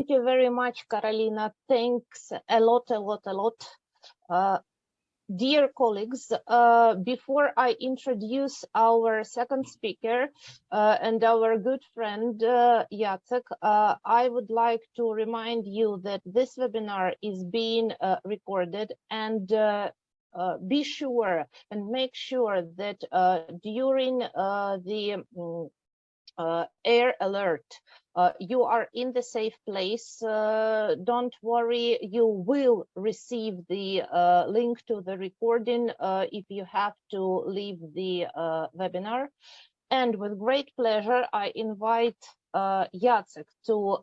Thank you very much, Carolina. Thanks a lot, a lot, a lot. Dear colleagues, before I introduce our second speaker and our good friend Jacek, I would like to remind you that this webinar is being recorded, and be sure and make sure that during the air alert, you are in the safe place. Don't worry, you will receive the link to the recording if you have to leave the webinar. And with great pleasure, I invite Jacek to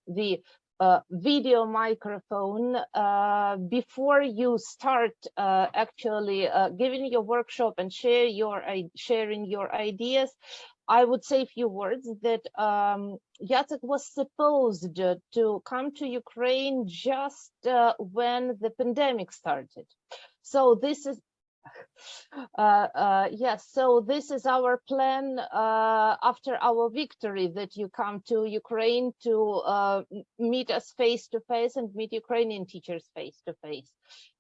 the video microphone. Before you start actually giving your workshop and sharing your ideas, I would say a few words that Jacek was supposed to come to Ukraine just when the pandemic started. So this is yes, so this is our plan after our victory, that you come to Ukraine to meet us face to face and meet Ukrainian teachers face to face.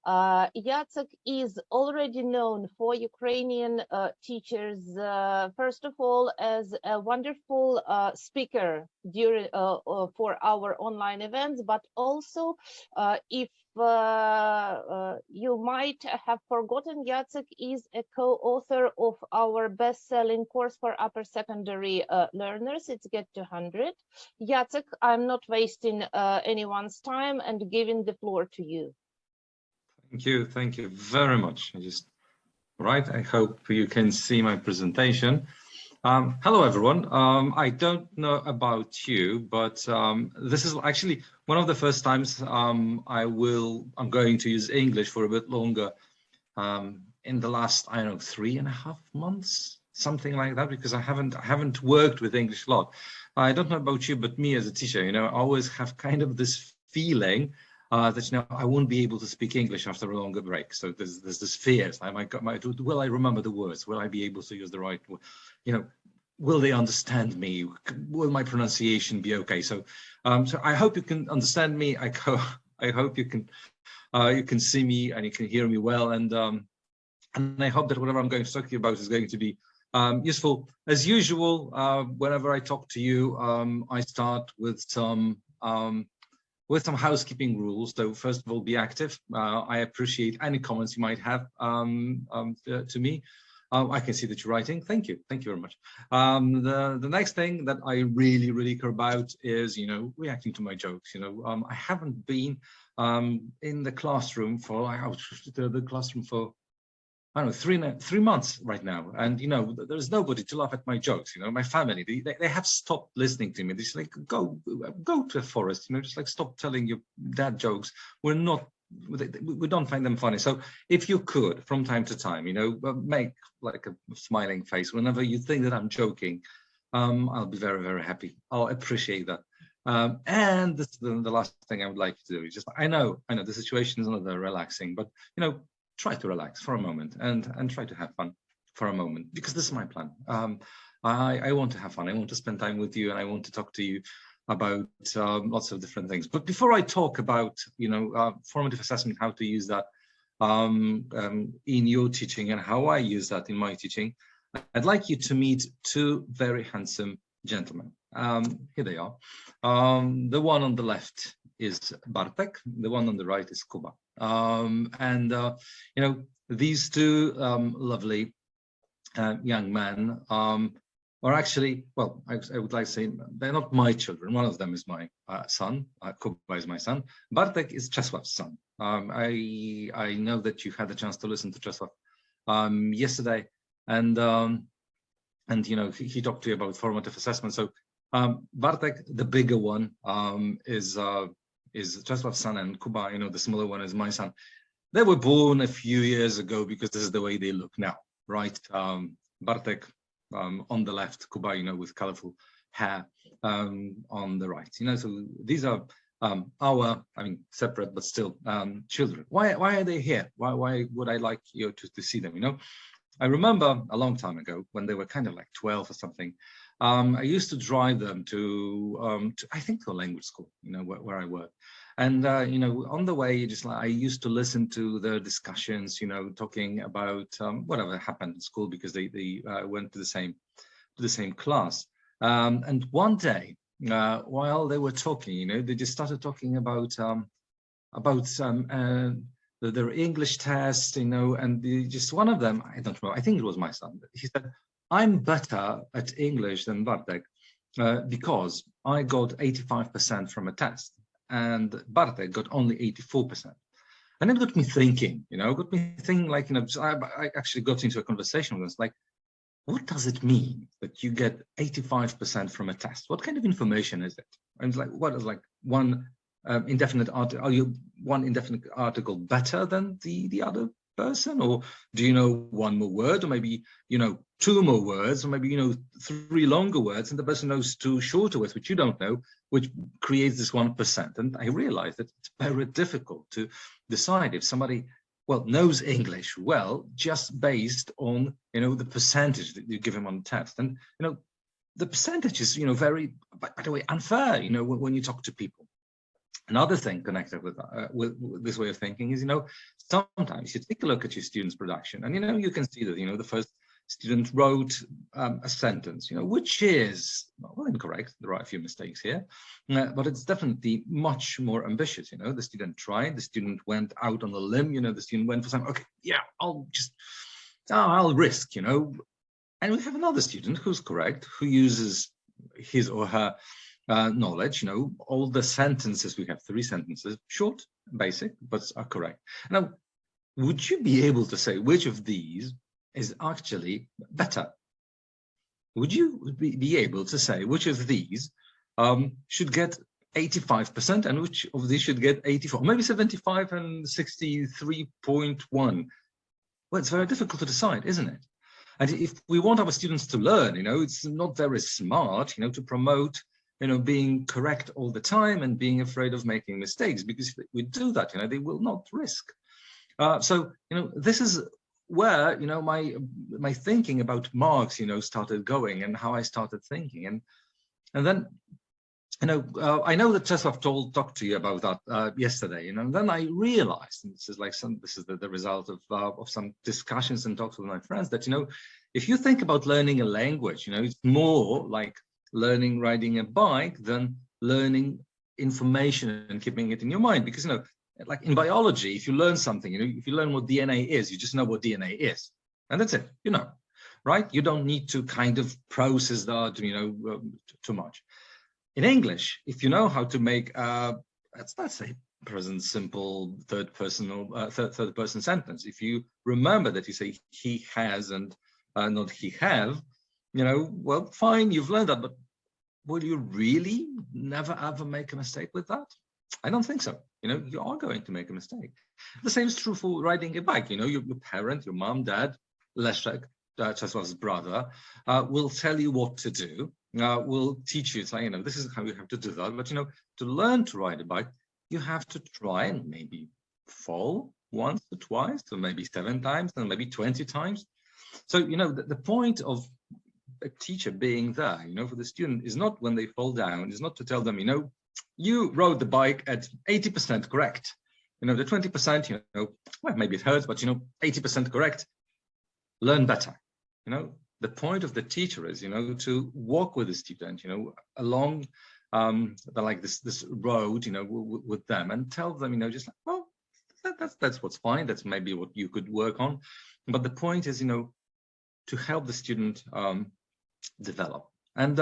Jacek is already known for Ukrainian teachers, first of all, as a wonderful speaker during for our online events, but also if you might have forgotten, Jacek is a co-author of our best-selling course for upper secondary learners. It's Get to 100. Jacek, I'm not wasting anyone's time and giving the floor to you. Thank you very much. Right, I hope you can see my presentation. Hello, everyone. I don't know about you, but this is actually one of the first times I'm going to use English for a bit longer in the last, I don't know, 3.5 months, something like that, because I haven't worked with English a lot. I don't know about you, but me as a teacher, you know, I always have kind of this feeling that, you know, I won't be able to speak English after a longer break. So there's this fear. Will I remember the words? Will I be able to use the right word? You know, will they understand me? Will my pronunciation be okay? So, so I hope you can understand me. I hope you can see me and you can hear me well. And I hope that whatever I'm going to talk to you about is going to be useful. As usual, whenever I talk to you, I start with some housekeeping rules. So first of all, be active. I appreciate any comments you might have to me. I can see that you're writing. Thank you very much. The next thing that I really care about is, you know, reacting to my jokes. You know, I haven't been in the classroom for I don't know, 3 months right now, and you know, there's nobody to laugh at my jokes. You know, my family, they have stopped listening to me. They're just like, go to a forest, you know, just like stop telling your dad jokes. We don't find them funny. So if you could, from time to time, you know, make like a smiling face whenever you think that I'm joking, I'll be very happy. I'll appreciate that. And this, the last thing I would like to do is just, I know the situation is not very relaxing, but you know, try to relax for a moment and try to have fun for a moment, because this is my plan. I want to have fun. I want to spend time with you, and I want to talk to you about lots of different things. But before I talk about, you know, formative assessment, how to use that in your teaching and how I use that in my teaching, I'd like you to meet two very handsome gentlemen. Here they are. The one on the left is Bartek. The one on the right is Kuba. You know, these two lovely young men are actually, well, I would like to say they're not my children. One of them is my son. Kuba is my son. Bartek is Czesław's son. I know that you had the chance to listen to Czesław yesterday, and you know, he talked to you about formative assessment. So Bartek, the bigger one, is Czesław's son, and Kuba, you know, the smaller one is my son. They were born a few years ago because this is the way they look now, right? Bartek on the left, Kuba, you know, with colorful hair on the right. You know, so these are our, I mean, separate but still children. Why are they here? Why would I like you to see them? You know, I remember a long time ago when they were kind of like 12 or something. I used to drive them to I think to a language school, you know, where I work. And, you know, on the way, just like I used to listen to the discussions, you know, talking about whatever happened in school, because they went to the same class. And one day, while they were talking, you know, they just started talking about their English test, you know, and just one of them, I don't know, I think it was my son. He said, "I'm better at English than Bartek because I got 85% from a test, and Bartek got only 84%. And it got me thinking, you know, like, you know, so I actually got into a conversation with us, like, what does it mean that you get 85% from a test? What kind of information is it? And like, what is like one indefinite article? Are you one indefinite article better than the other person? Or do you know one more word, or maybe, you know, two more words, or maybe, you know, three longer words, and the person knows two shorter words, which you don't know, which creates this 1%. And I realized that it's very difficult to decide if somebody, well, knows English well, just based on, you know, the percentage that you give him on the test. And, you know, the percentage is, you know, very, by the way, unfair, you know, when you talk to people. Another thing connected with this way of thinking is, you know, sometimes you take a look at your student's production, and, you know, you can see that, you know, the first student wrote a sentence, you know, which is, well, incorrect. There are a few mistakes here, but it's definitely much more ambitious. You know, the student tried, the student went out on a limb, you know, the student went for something, okay, yeah, I'll risk, you know. And we have another student who's correct, who uses his or her knowledge, you know, all the sentences, we have 3 sentences, short, basic, but are correct. Now, would you be able to say which of these is actually better? Would you be able to say which of these should get 85% and which of these should get 84, maybe 75 and 63.1? Well, it's very difficult to decide, isn't it? And if we want our students to learn, you know, it's not very smart, you know, to promote, you know, being correct all the time and being afraid of making mistakes, because if we do that, you know, they will not risk. So, you know, this is where, you know, my thinking about marks, you know, started going, and how I started thinking. And then, you know, I know that Czesław talked to you about that yesterday, you know, and then I realized, and this is like the result of some discussions and talks with my friends, that, you know, if you think about learning a language, you know, it's more like learning riding a bike than learning information and keeping it in your mind. Because, you know, like in biology, if you learn something, you know, if you learn what DNA is, you just know what DNA is, and that's it, you know, right? You don't need to kind of process that, you know, too much. In English, if you know how to make let's say present simple third person sentence, if you remember that you say he has and not he have, you know, well, fine, you've learned that, but will you really never ever make a mistake with that? I don't think so. You know, you are going to make a mistake. The same is true for riding a bike. You know, your parent, your mom, dad, Leszek, Czesław's brother, will tell you what to do, will teach you, it's like, you know, this is how you have to do that. But, you know, to learn to ride a bike, you have to try and maybe fall once or twice, or maybe 7 times, and maybe 20 times. So, you know, the point of a teacher being there, you know, for the student is not when they fall down, is not to tell them, you know, you rode the bike at 80% correct. You know, the 20%, you know, well, maybe it hurts, but, you know, 80% correct, learn better. You know, the point of the teacher is, you know, to walk with the student, you know, along like this road, you know, with them, and tell them, you know, just like, well, that's what's fine. That's maybe what you could work on. But the point is, you know, to help the student develop. And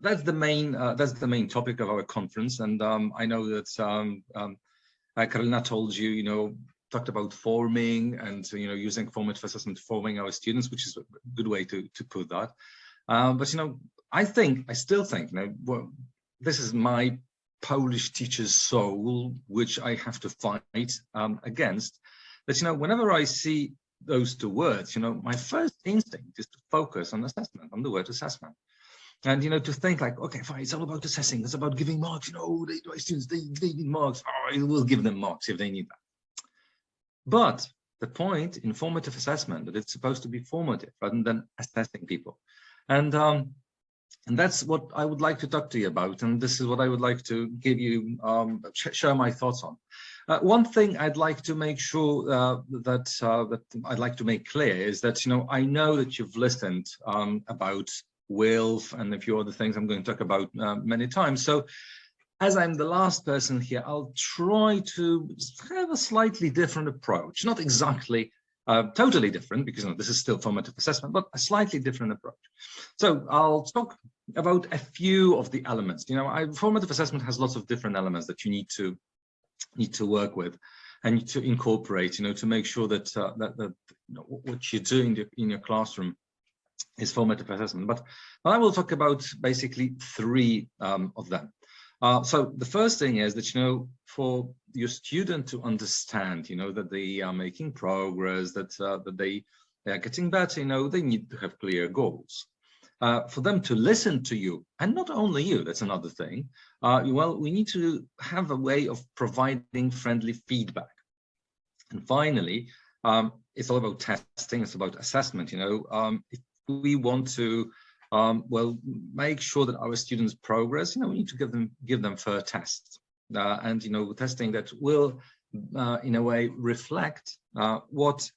that's the main topic of our conference. And I know that Karolina told you, you know, talked about forming and, you know, using formative assessment forming our students, which is a good way to put that. But, you know, I still think, you know, well, this is my Polish teacher's soul, which I have to fight against. That, you know, whenever I see those 2 words, you know, my first instinct is to focus on assessment, on the word assessment. And, you know, to think like, okay, fine, it's all about assessing, it's about giving marks, you know, my students, they need marks. Oh, I will give them marks if they need that. But the point in formative assessment, that it's supposed to be formative rather than assessing people. And And that's what I would like to talk to you about. And this is what I would like to give you, share my thoughts on. One thing I'd like to make sure that I'd like to make clear is that, I know that you've listened about WILF and a few other things I'm going to talk about many times. So as I'm the last person here, I'll try to have a slightly different approach, not exactly totally different, because this is still formative assessment, but a slightly different approach. So I'll talk about a few of the elements. Formative assessment has lots of different elements that you need to work with and need to incorporate, to make sure that what you do in your classroom is formative assessment. But I will talk about basically three of them. So the first thing is that, for your student to understand, that they are making progress, that they are getting better, they need to have clear goals. For them to listen to you, and not only you, that's another thing. Well, we need to have a way of providing friendly feedback. And finally, it's all about testing, it's about assessment. If we want to well, make sure that our students progress, we need to give them fair tests, and testing that will in a way reflect what's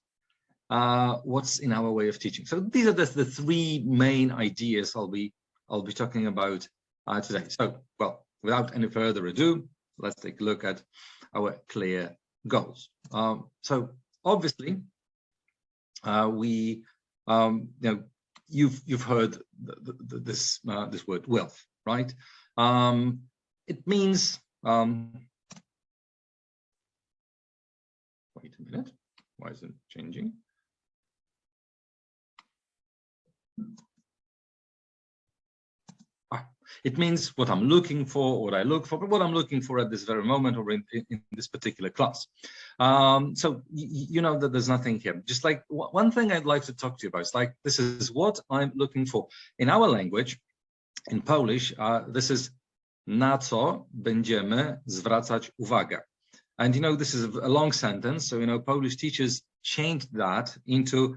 in our way of teaching. So these are the three main ideas I'll be talking about today. So, well, without any further ado, let's take a look at our clear goals. So obviously, we you've heard this word WILF, right? It means wait a minute, why is it changing? It means what I'm looking for, what I look for, but what I'm looking for at this very moment or in this particular class. So you know that there's nothing here. Just like one thing I'd like to talk to you about is like, this is what I'm looking for. In our language, in Polish, this is na co będziemy zwracać uwagę. And this is a long sentence. So Polish teachers changed that into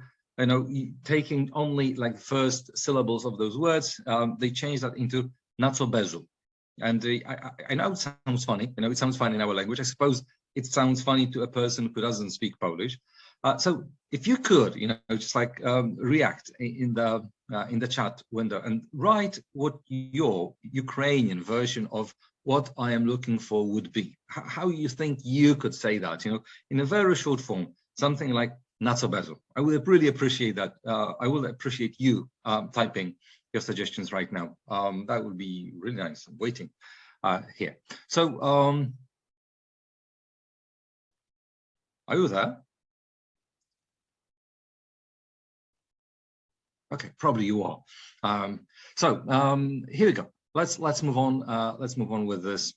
taking only like first syllables of those words. They changed that into na co bezu. And I know it sounds funny. It sounds funny in our language. I suppose it sounds funny to a person who doesn't speak Polish. So if you could, just like react in the chat window and write what your Ukrainian version of what I am looking for would be. How you think you could say that, in a very short form, something like na co bezu. I would really appreciate that. I will appreciate you typing your suggestions right now. That would be really nice. I'm waiting here. So are you there? Okay, probably you are. So here we go. Let's move on. Let's move on with this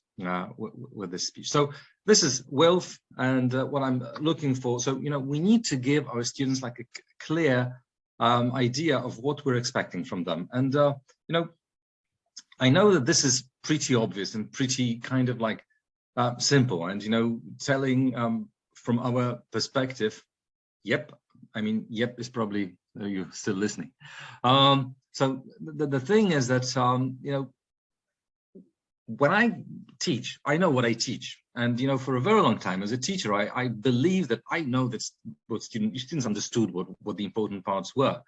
speech. So this is WILF, and what I'm looking for. So we need to give our students like a clear idea of what we're expecting from them. And I know that this is pretty obvious and pretty kind of like simple. And telling from our perspective, yep. I mean, yep is probably you're still listening. So the thing is that when I teach, I know what I teach. And for a very long time as a teacher, I believe that I know that what students understood what the important parts were.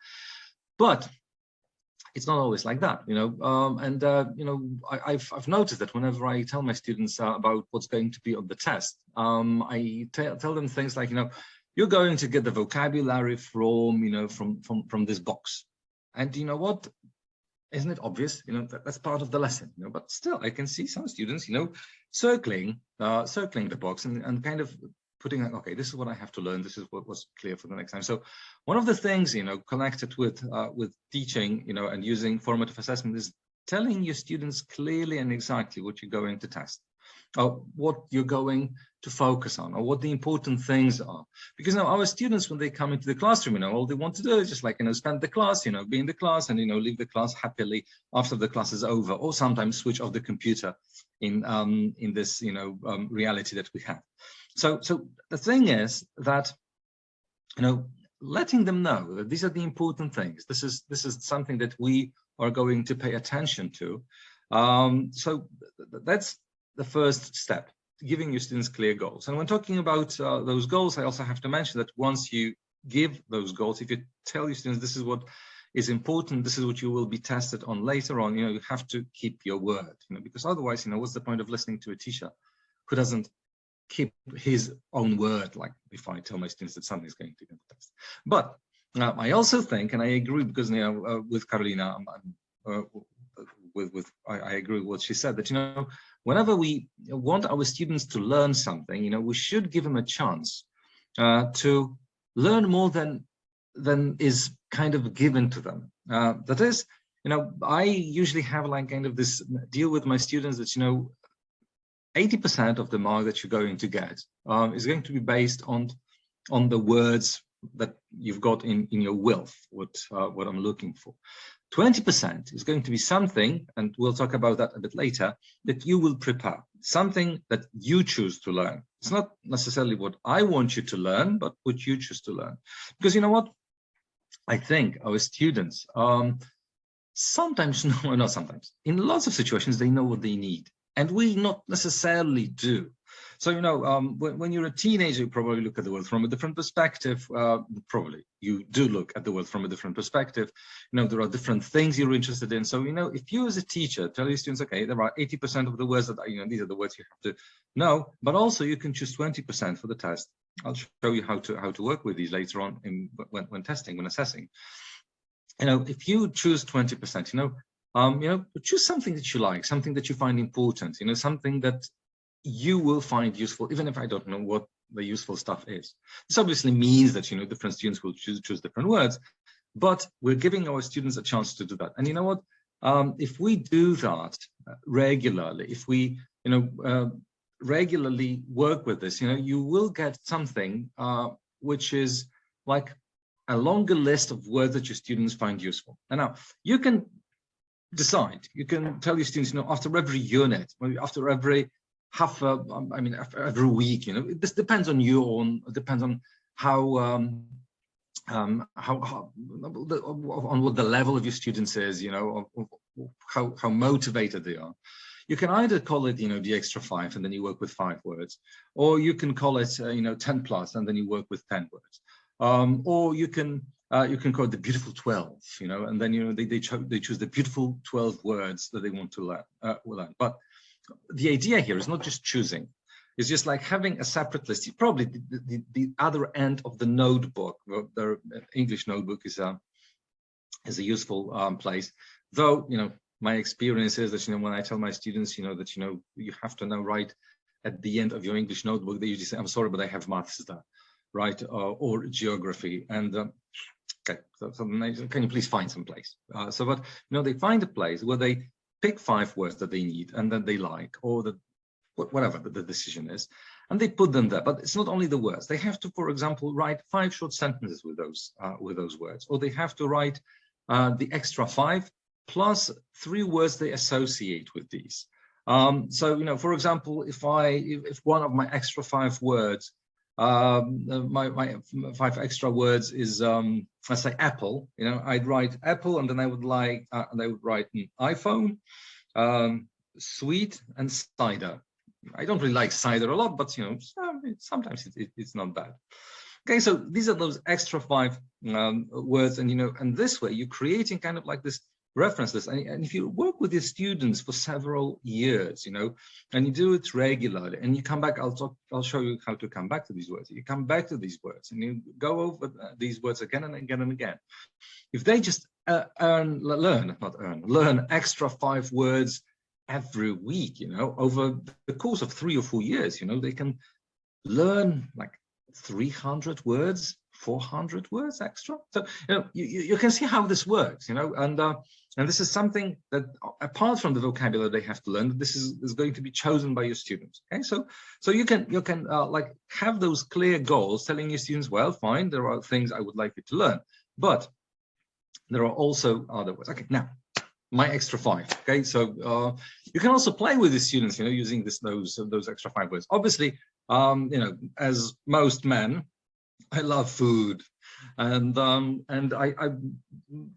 But it's not always like that, I've noticed that whenever I tell my students about what's going to be on the test, I tell them things like, you're going to get the vocabulary from this box. And you know what? Isn't it obvious? That's part of the lesson. But still, I can see some students, circling the box and kind of putting like, okay, this is what I have to learn. This is what was clear for the next time. So one of the things, connected with teaching, and using formative assessment is telling your students clearly and exactly what you're going to test, or what you're going to focus on, or what the important things are. Because our students, when they come into the classroom, all they want to do is just like, spend the class, be in the class and, leave the class happily after the class is over, or sometimes switch off the computer in this, reality that we have. So the thing is that, letting them know that these are the important things. This is something that we are going to pay attention to. So that's the first step, giving your students clear goals. And when talking about those goals, I also have to mention that once you give those goals, if you tell your students this is what is important, this is what you will be tested on later on, you have to keep your word, because otherwise, what's the point of listening to a teacher who doesn't keep his own word? Like if I tell my students that something is going to be a test. But I also think, and I agree, because with Karolina, I agree with what she said, that whenever we want our students to learn something, we should give them a chance to learn more than is kind of given to them. That is, I usually have like kind of this deal with my students that 80% of the mark that you're going to get is going to be based on the words that you've got in your wealth, what I'm looking for. 20% is going to be something, and we'll talk about that a bit later, that you will prepare, something that you choose to learn. It's not necessarily what I want you to learn, but what you choose to learn. Because you know what? I think our students, sometimes, no, not sometimes, in lots of situations, they know what they need, and we not necessarily do. So, when you're a teenager, you probably look at the world from a different perspective. Probably you do look at the world from a different perspective. There are different things you're interested in. So, if you as a teacher tell your students, okay, there are 80% of the words that, these are the words you have to know, but also you can choose 20% for the test. I'll show you how to work with these later on when testing, when assessing. If you choose 20%, choose something that you like, something that you find important, something that you will find useful, even if I don't know what the useful stuff is. This obviously means that, different students will choose different words, but we're giving our students a chance to do that. And you know what? If we do that regularly, if we, regularly work with this, you will get something which is like a longer list of words that your students find useful. And now you can decide, you can tell your students, after every unit, maybe after every every week, this depends on you, it depends on on what the level of your students is, how motivated they are. You can either call it, the extra 5, and then you work with 5 words, or you can call it, 10 plus, and then you work with 10 words, or you can call it the beautiful 12, and then they choose the beautiful 12 words that they want to learn. But the idea here is not just choosing. It's just like having a separate list. Probably the other end of the notebook, the English notebook is a useful place. Though, my experience is that, when I tell my students, that, you have to know right at the end of your English notebook, they usually say, I'm sorry, but I have maths there, right? Or geography. And okay, so can you please find some place? But they find a place where they pick 5 words that they need and that they like, or whatever the decision is, and they put them there. But it's not only the words. They have to, for example, write 5 short sentences with those words, or they have to write the extra 5 plus 3 words they associate with these. So, for example, if one of my extra 5 words, my 5 extra words is, let's say apple, I'd write apple, and then I would write an iPhone, sweet, and cider. I don't really like cider a lot, but sometimes it's not bad. Okay, so these are those extra 5 words, and and this way you're creating kind of like this reference list. And if you work with your students for several years, and you do it regularly, and you come back, I'll show you how to come back to these words. You come back to these words, and you go over these words again and again and again. If they just learn extra 5 words every week, over the course of 3 or 4 years, they can learn like 300 words, 400 words extra. So you can see how this works, and this is something that, apart from the vocabulary they have to learn, this is going to be chosen by your students. Okay, so you can like have those clear goals, telling your students, well, fine, there are things I would like you to learn, but there are also other words. Okay, now my extra 5. Okay, so you can also play with the students, using those extra 5 words. Obviously, as most men, I love food. And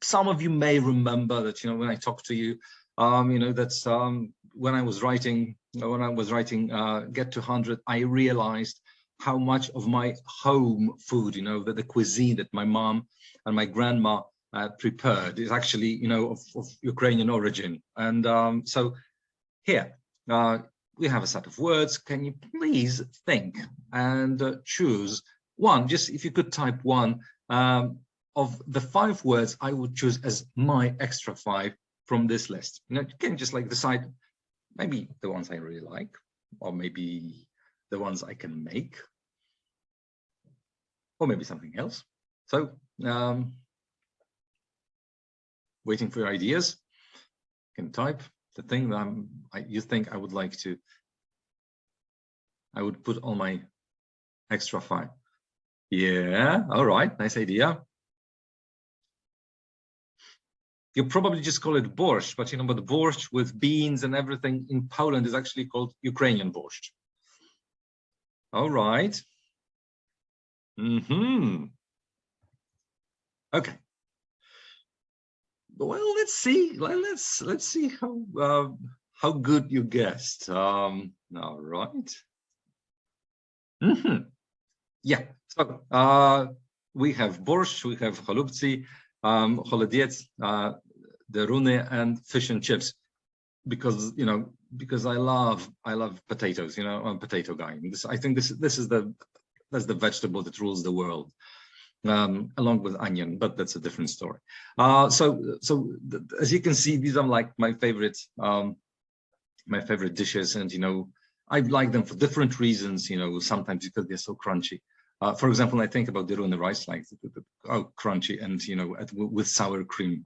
some of you may remember that, you know, when I talked to you, you know, that's when I was writing Get to 100, I realized how much of my home food, you know, the cuisine that my mom and my grandma prepared is actually, you know, of Ukrainian origin. And so here we have a set of words. Can you please think and choose one? Just if you could type one of the 5 words I would choose as my extra 5 from this list. You know, you can just like decide maybe the ones I really like, or maybe the ones I can make, or maybe something else. So waiting for your ideas. You can type the thing that you think I would like to. I would put on my extra 5. Yeah, all right, nice idea. You probably just call it borscht, but you know, but borscht with beans and everything in Poland is actually called Ukrainian borscht. All right. Okay. Well, let's see. Let's see how good you guessed. All right. Yeah. So we have borscht, we have cholubtsi, holodiec, deruny, and fish and chips, because you know, because I love potatoes. You know, I'm a potato guy. I think that's the vegetable that rules the world, along with onion, but that's a different story. So as you can see, these are like my favorite dishes, and you know, I like them for different reasons. You know, sometimes because they're so crunchy. For example, I think about deruny rice, like crunchy, and you know, with sour cream.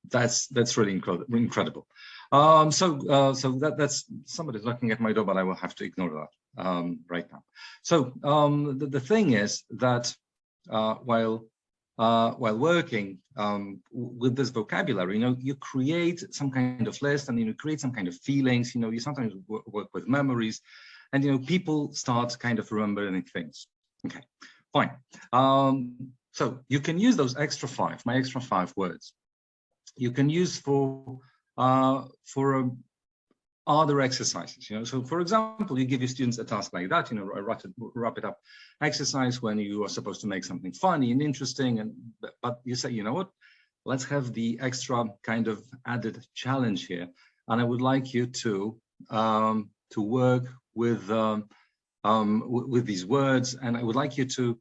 That's really incredible. So that's somebody's knocking at my door, but I will have to ignore that right now. So the thing is that while working with this vocabulary, you know, you create some kind of list, and you create some kind of feelings. You know, you sometimes work with memories, and you know, people start kind of remembering things. Okay, fine. So you can use those extra 5, my extra 5 words. You can use for other exercises, you know. So for example, you give your students a task like that, you know, wrap it up exercise when you are supposed to make something funny and interesting, but you say, you know what, let's have the extra kind of added challenge here, and I would like you to work with these words, and I would like you to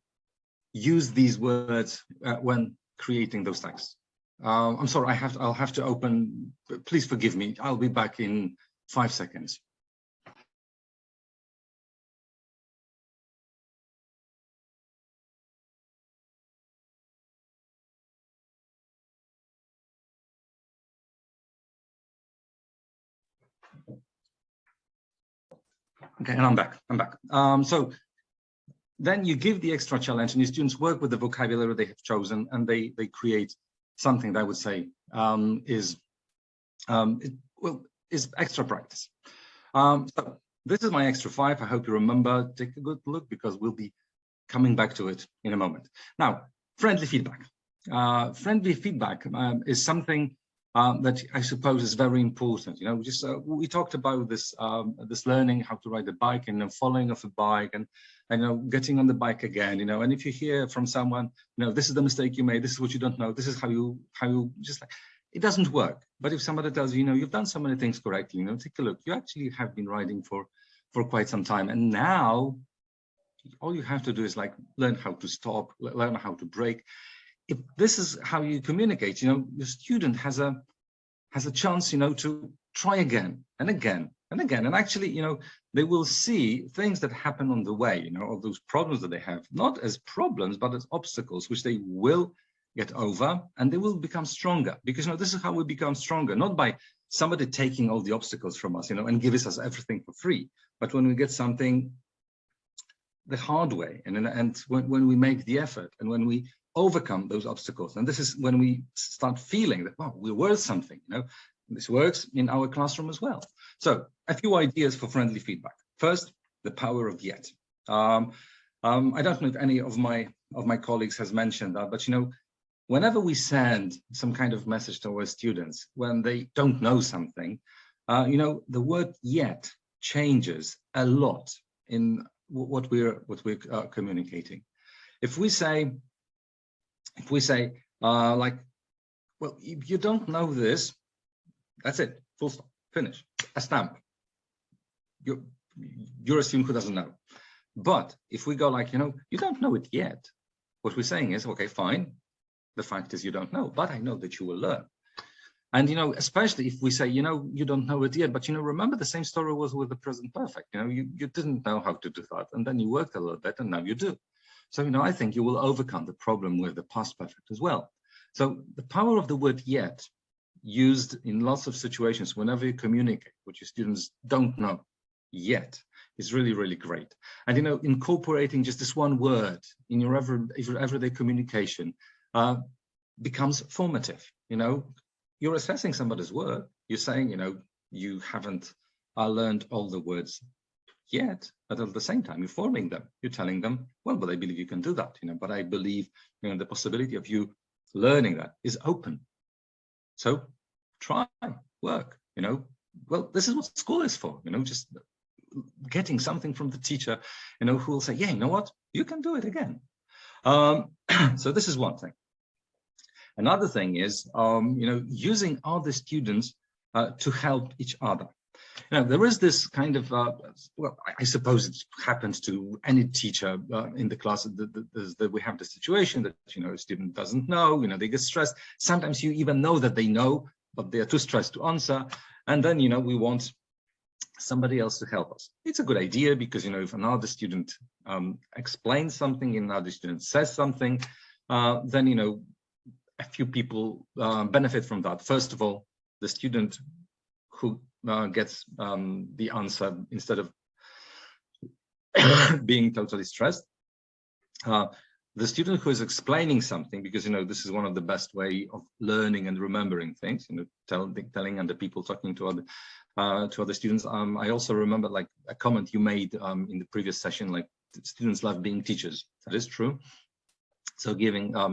use these words when creating those texts. I'm sorry, I'll have to open. Please forgive me. I'll be back in 5 seconds. Okay, and I'm back. So then you give the extra challenge, and your students work with the vocabulary they have chosen, and they create something that I would say is extra practice. So this is my extra 5. I hope you remember. Take a good look, because we'll be coming back to it in a moment. Now, friendly feedback. Friendly feedback is something that I suppose is very important. You know, just we talked about this this learning how to ride a bike, and falling off a bike, and you know, getting on the bike again. You know, and if you hear from someone, you know, this is the mistake you made, this is what you don't know, this is how you just like, it doesn't work. But if somebody tells you, you know, you've done so many things correctly, you know, take a look, you actually have been riding for quite some time, and now all you have to do is like learn how to stop, learn how to brake. If this is how you communicate, you know, the student has a chance, you know, to try again and again and again, and actually, you know, they will see things that happen on the way, you know, of those problems that they have, not as problems, but as obstacles, which they will get over, and they will become stronger. Because, you know, this is how we become stronger, not by somebody taking all the obstacles from us, you know, and giving us everything for free, but when we get something the hard way, and when we make the effort, and when we overcome those obstacles. And this is when we start feeling that, wow, we're worth something, you know. This works in our classroom as well. So a few ideas for friendly feedback. First, the power of yet. I don't know if any of my colleagues has mentioned that, but whenever we send some kind of message to our students when they don't know something, the word "yet" changes a lot in what we're communicating. If we say like, well, if you don't know this, that's it, full stop, finish, a stamp. You're a student who doesn't know. But if we go like, you don't know it yet, what we're saying is, okay, fine. The fact is you don't know, but I know that you will learn. And, especially if we say, you don't know it yet, but, remember the same story was with the present perfect. You didn't know how to do that. And then you worked a little bit and now you do. So, I think you will overcome the problem with the past perfect as well. So the power of the word "yet" used in lots of situations, whenever you communicate what your students don't know yet, is really, really great. And, incorporating just this one word in your everyday communication becomes formative. You're assessing somebody's work. You're saying, you haven't learned all the words yet, but at the same time, you're forming them. You're telling them, well, but I believe you can do that, but I believe, the possibility of you learning that is open. So try, work, well, this is what school is for, just getting something from the teacher, who will say, yeah, you know what, you can do it again. So this is one thing. Another thing is, using other students to help each other. There is this kind of, well, I suppose it happens to any teacher in the class that we have the situation that, a student doesn't know, they get stressed. Sometimes you even know that they know, but they are too stressed to answer. And then, we want somebody else to help us. It's a good idea because, if another student explains something, another student says something, then, a few people benefit from that. First of all, the student who gets the answer instead of being totally stressed. The student who is explaining something, because this is one of the best way of learning and remembering things. Telling other people, talking to other students. I also remember like a comment you made in the previous session, like students love being teachers. That is true. So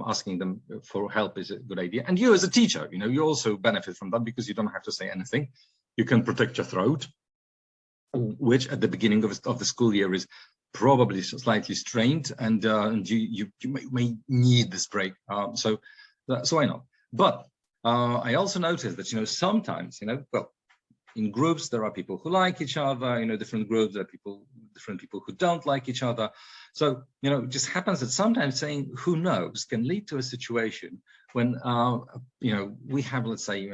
asking them for help is a good idea. And you as a teacher, you also benefit from that because you don't have to say anything. You can protect your throat, which at the beginning of the school year is probably slightly strained, and you may need this break. So I know. But I also noticed that, sometimes, well, in groups, there are people who like each other, different groups, there are different people who don't like each other. So, it just happens that sometimes saying "who knows" can lead to a situation when, we have, let's say,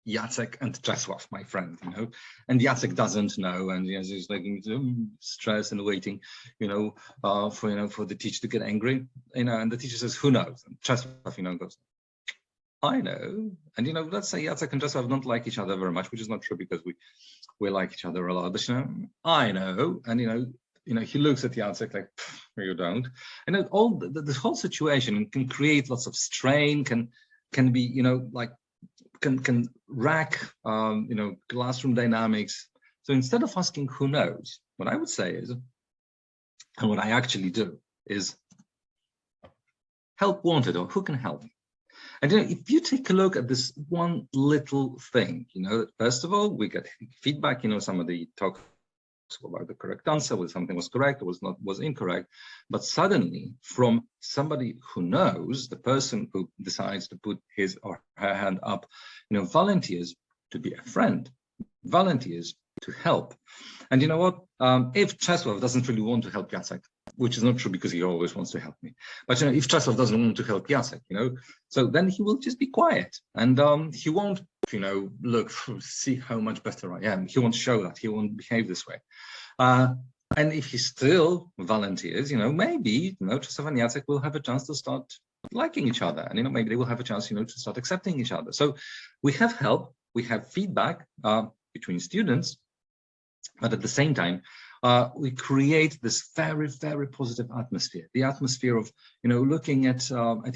Jacek and Czesław, my friend, and Jacek doesn't know, and he's like stressed and waiting, for the teacher to get angry, and the teacher says, "Who knows?" And Czesław, goes, "I know." And let's say Jacek and Czesław don't like each other very much, which is not true because we like each other a lot. But I know, and he looks at Jacek like, "You don't." And all this whole situation can create lots of strain, can be like can rack classroom dynamics. So instead of asking "who knows," what I would say is, and what I actually do is, "help wanted," or "who can help?" And if you take a look at this one little thing, first of all, we get feedback. Somebody talks about the correct answer, whether something was correct or was incorrect. But suddenly, from somebody who knows, the person who decides to put his or her hand up, volunteers to be a friend, volunteers to help. And you know what? If Czesław doesn't really want to help Jacek, which is not true because he always wants to help me, but if Czesław doesn't want to help Jacek, so then he will just be quiet, and he won't, look, see how much better I am. He won't show that. He won't behave this way. And if he still volunteers, maybe, Czesław and Jacek will have a chance to start liking each other, and maybe they will have a chance, to start accepting each other. So we have help, we have feedback between students, but at the same time, we create this very, very positive atmosphere. The atmosphere of, looking at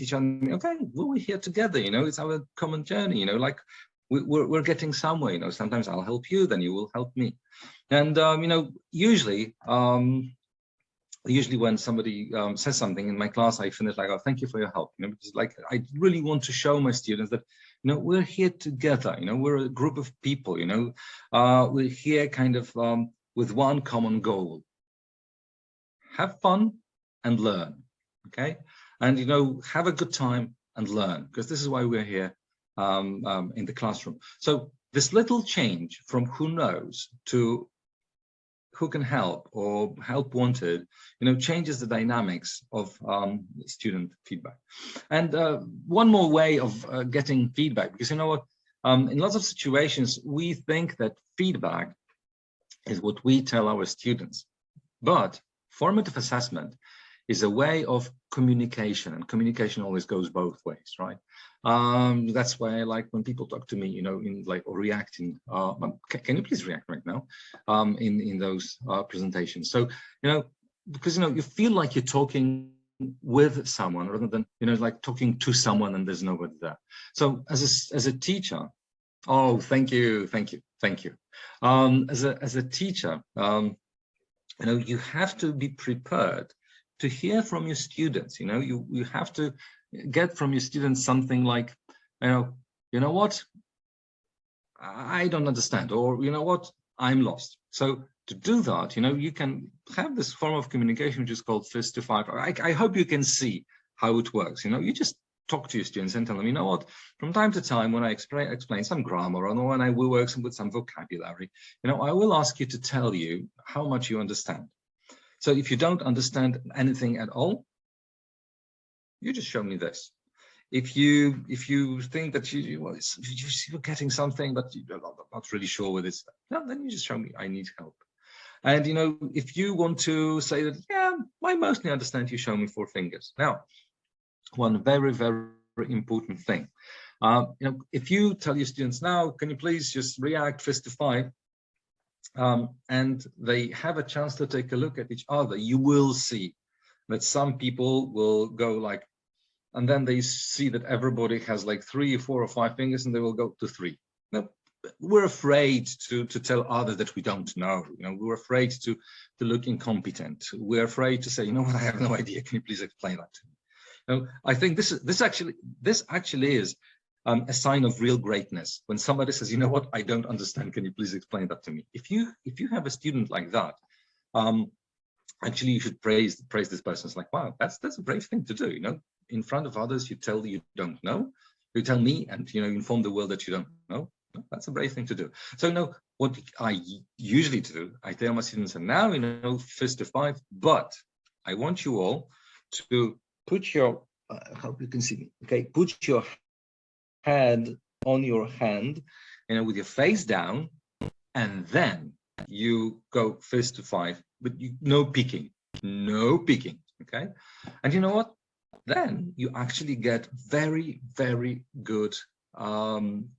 each other. Okay, well, we're here together. It's our common journey. Like we're getting somewhere. Sometimes I'll help you, then you will help me. And usually usually when somebody says something in my class, I finish like, oh, thank you for your help, you know, because like I really want to show my students that, you know, we're here together, you know, we're a group of people, you know, we're here kind of with one common goal: have fun and learn. Okay, and you know, have a good time and learn, because this is why we're here in the classroom. So this little change from who knows to who can help or help wanted, you know, changes the dynamics of student feedback. And one more way of getting feedback, because you know what, in lots of situations, we think that feedback is what we tell our students, but formative assessment is a way of communication, and communication always goes both ways, right? That's why I like when people talk to me, you know, in like, or reacting. Can you please react right now in those presentations? So, you know, because, you know, you feel like you're talking with someone rather than, you know, like talking to someone and there's nobody there. So as a teacher, oh, thank you. As a teacher, you know, you have to be prepared to hear from your students. You know, you have to get from your students something like, you know what, I don't understand, or you know what, I'm lost. So to do that, you know, you can have this form of communication which is called Fist to Five. I hope you can see how it works. You know, you just talk to your students and tell them, you know what, from time to time when I explain some grammar, or when I will work with some vocabulary, you know, I will ask you to tell you how much you understand. So if you don't understand anything at all, you just show me this. If you think that you're getting something, but you're not really sure with this, no, then you just show me I need help. And you know, if you want to say that, yeah, I mostly understand, you show me 4 fingers. Now, one very, very important thing. You know, if you tell your students now, can you please just react Fist to 5? And they have a chance to take a look at each other, you will see that some people will go like, and then they see that everybody has like 3 or 4 or 5 fingers, and they will go to 3. Now, we're afraid to tell others that we don't know. You know, we're afraid to look incompetent. We're afraid to say, you know what, I have no idea. Can you please explain that to me? You know, I think this actually is a sign of real greatness when somebody says, you know what, I don't understand, can you please explain that to me? If you have a student like that, actually you should praise this person. It's like, wow, that's a brave thing to do. You know, in front of others, you tell you don't know, you tell me, and you know, inform the world that you don't know. That's a brave thing to do. So, you know, what I usually do, I tell my students, and now, you know, Fist to 5, but I want you all to put your, I hope you can see me, okay, put your hand on your hand, you know, with your face down, and then you go Fist to 5, but no peeking, okay? And you know what? Then you actually get very, very good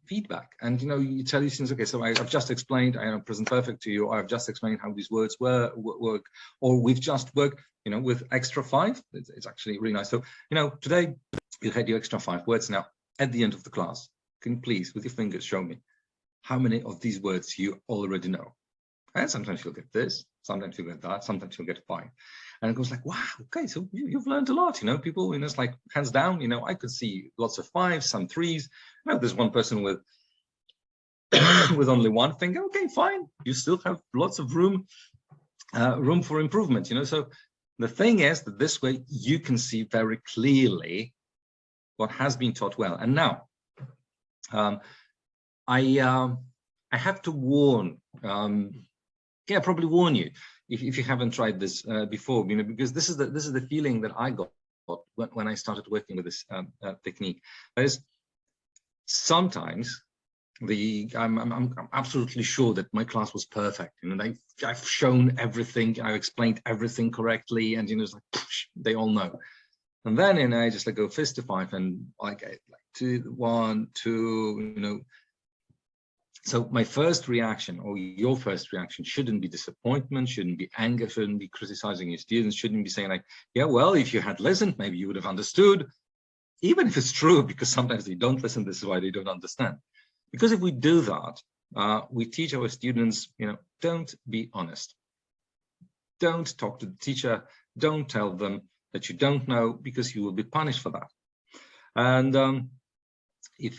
feedback. And you know, you tell your students, okay, so I've just explained, I am present perfect to you, I've just explained how these words work, or we've just worked, you know, with extra 5. It's actually really nice. So, you know, today you had your extra 5 words. Now, at the end of the class, can you please, with your fingers, show me how many of these words you already know? And sometimes you'll get this, sometimes you'll get that, sometimes you'll get 5. And it goes like, wow, okay, so you've learned a lot, you know, people, you know, it's like hands down, you know, I could see lots of 5s, some 3s. You know, there's one person with with only 1 finger. Okay, fine. You still have lots of room for improvement, you know. So the thing is that this way you can see very clearly what has been taught well. And now I have to warn, probably warn you if you haven't tried this before, you know, because this is the feeling that I got when I started working with this technique. That is, sometimes I'm absolutely sure that my class was perfect, you know, I've shown everything, I've explained everything correctly, and you know, it's like they all know. And then, you know, I just like go Fist to 5, and like 2, 1, 2, you know. So my first reaction, or your first reaction, shouldn't be disappointment, shouldn't be anger, shouldn't be criticizing your students, shouldn't be saying like, yeah, well, if you had listened, maybe you would have understood, even if it's true, because sometimes they don't listen, this is why they don't understand. Because if we do that, we teach our students, you know, don't be honest. don't talk to the teacher, don't tell them that you don't know, because you will be punished for that. And if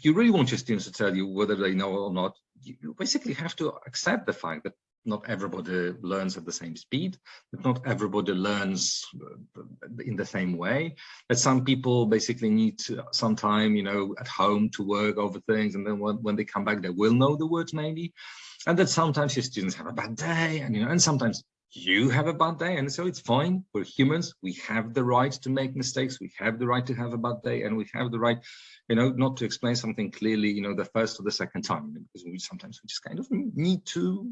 you really want your students to tell you whether they know or not, you basically have to accept the fact that not everybody learns at the same speed, that not everybody learns in the same way, that some people basically need some time, at home to work over things, and then when they come back, they will know the words maybe, and that sometimes your students have a bad day, and sometimes you have a bad day, and so it's fine. We're humans. We have the right to make mistakes. We have the right to have a bad day, and we have the right, not to explain something clearly, the first or the second time, because sometimes we just kind of need to,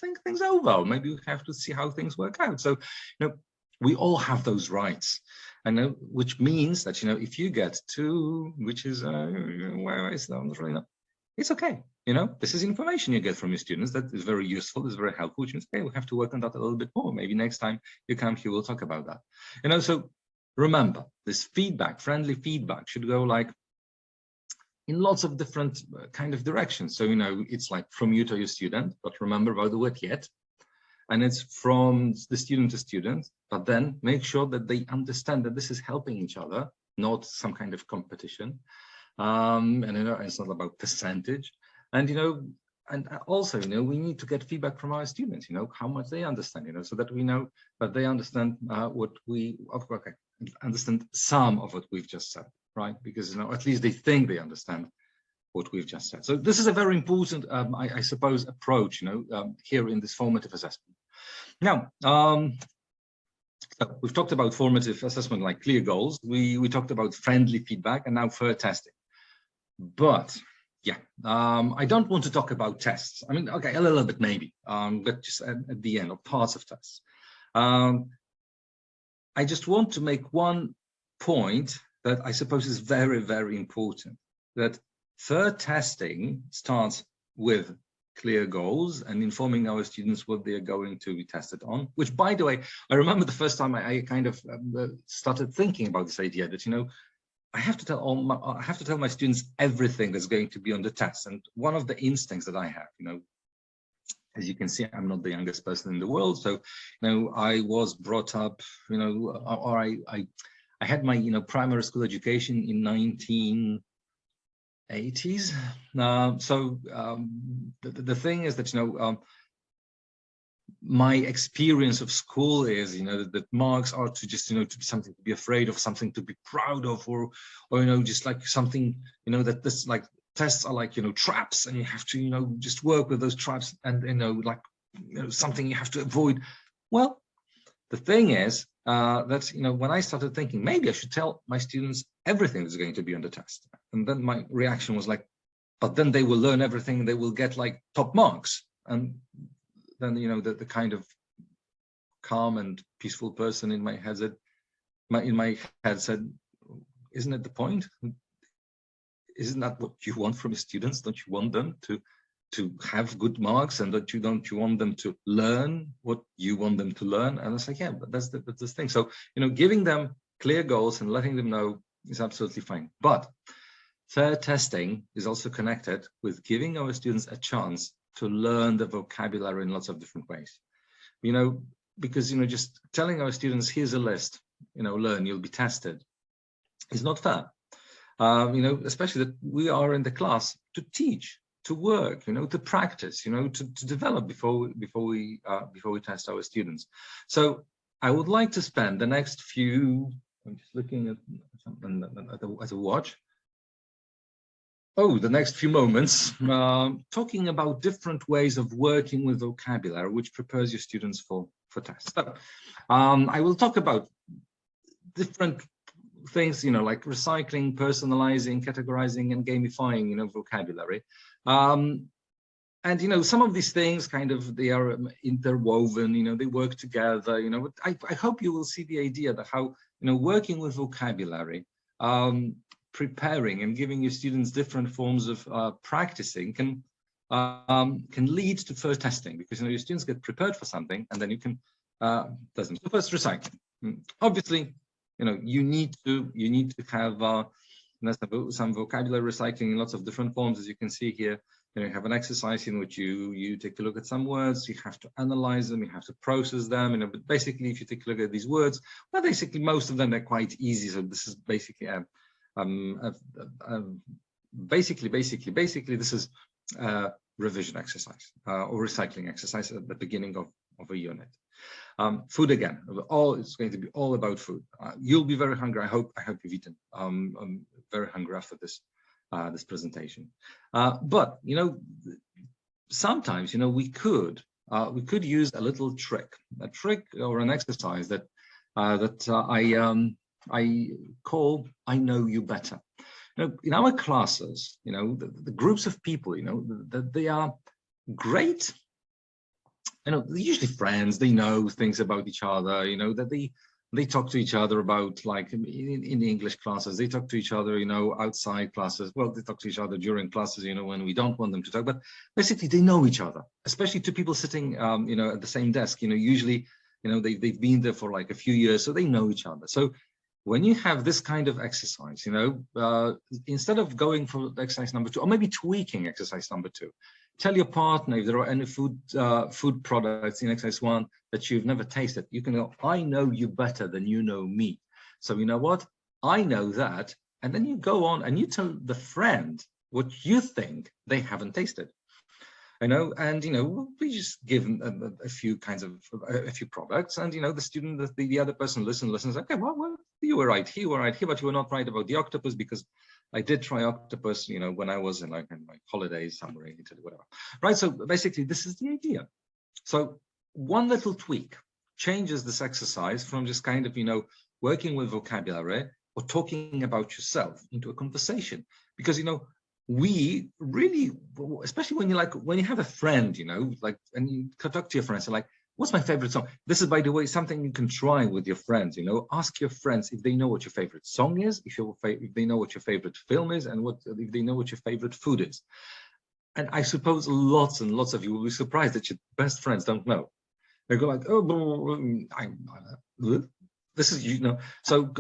think things over. Maybe we have to see how things work out. So, we all have those rights, and which means that, if you get to, which is, where is that? I'm not really know. It's okay. This is information you get from your students that is very useful, is very helpful, which means, okay, we have to work on that a little bit more. Maybe next time you come here, we'll talk about that. So remember, this feedback, friendly feedback, should go like in lots of different kind of directions. So, it's like from you to your student, but remember about the word yet. And it's from the student to student, but then make sure that they understand that this is helping each other, not some kind of competition. And it's not about percentage. And and also we need to get feedback from our students, how much they understand, so that we know that they understand understand some of what we've just said, right? Because at least they think they understand what we've just said. So this is a very important, I suppose, approach, here in this formative assessment. Now, so we've talked about formative assessment, like clear goals. We talked about friendly feedback, and now fair testing. But yeah, I don't want to talk about tests. I mean, okay, a little bit maybe, but just at the end, or parts of tests. I just want to make one point that I suppose is very, very important, that fair testing starts with clear goals and informing our students what they are going to be tested on, which, by the way, I remember the first time I kind of started thinking about this idea that, I have to tell my students everything that's going to be on the test. And one of the instincts that I have, as you can see, I'm not the youngest person in the world. So, I was brought up, or I had my, primary school education in 1980s. The thing is that, my experience of school is, that marks are to just, to be something to be afraid of, something to be proud of, or just like something, that this, like, tests are like, traps, and you have to, just work with those traps, and, something you have to avoid. Well, the thing is that, when I started thinking, maybe I should tell my students everything that's going to be on the test. And then my reaction was like, but then they will learn everything, they will get like top marks. And then, the kind of calm and peaceful person in my head said, isn't it the point? Isn't that what you want from your students? Don't you want them to have good marks, and don't you want them to learn what you want them to learn? And I was like, yeah, but that's the thing. So, giving them clear goals and letting them know is absolutely fine. But fair testing is also connected with giving our students a chance to learn the vocabulary in lots of different ways. Because, just telling our students, here's a list, learn, you'll be tested, is not fair. Especially that we are in the class to teach, to work, to practice, to develop before we test our students. So I would like to spend the next few, I'm just looking at something at a watch. The next few moments, talking about different ways of working with vocabulary, which prepares your students for tests. So, I will talk about different things, like recycling, personalizing, categorizing, and gamifying, vocabulary. And, some of these things kind of, they are interwoven, they work together, I hope you will see the idea that how, working with vocabulary, preparing and giving your students different forms of practicing can lead to fair testing, because your students get prepared for something, and then you can test them. So first, recycling. Obviously, you need to have some vocabulary recycling in lots of different forms, as you can see here. You know, you have an exercise in which you take a look at some words, you have to analyze them, you have to process them, you know, but basically if you take a look at these words, well, basically most of them are quite easy. So this is basically basically this is a revision exercise or recycling exercise at the beginning of a unit. Food again, it's going to be all about food. You'll be very hungry. I hope you've eaten. I'm very hungry after this this presentation. But you know, sometimes, you know, we could use a little trick or an exercise that I call "I know you better." You know, in our classes, you know, the groups of people, you know, that they are great. You know, they're usually friends. They know things about each other. You know, that they talk to each other about, like in English classes, they talk to each other, you know, outside classes. Well, they talk to each other during classes, you know, when we don't want them to talk, but basically they know each other, especially two people sitting, you know, at the same desk, you know, usually, you know, they've been there for like a few years, so they know each other. So when you have this kind of exercise, you know, instead of going for exercise number 2, or maybe tweaking exercise number 2, tell your partner if there are any food products in exercise 1 that you've never tasted. You can go, I know you better than you know me. So you know what? I know that. And then you go on and you tell the friend what you think they haven't tasted. You know, and you know, we just give them a few kinds of a few products, and you know, the student, the other person listens. Okay, well, you were right here, but you were not right about the octopus, because I did try octopus, you know, when I was in my holidays somewhere in Italy, whatever. Right. So basically, this is the idea. So one little tweak changes this exercise from just kind of, you know, working with vocabulary or talking about yourself into a conversation, because you know, we really, especially when you have a friend, you know, like, and you talk to your friends, so like, what's my favorite song? This is, by the way, something you can try with your friends, you know, ask your friends if they know what your favorite song is, if they know what your favorite film is, and if they know what your favorite food is. And I suppose lots and lots of you will be surprised that your best friends don't know. They go like, oh, this is, you know, so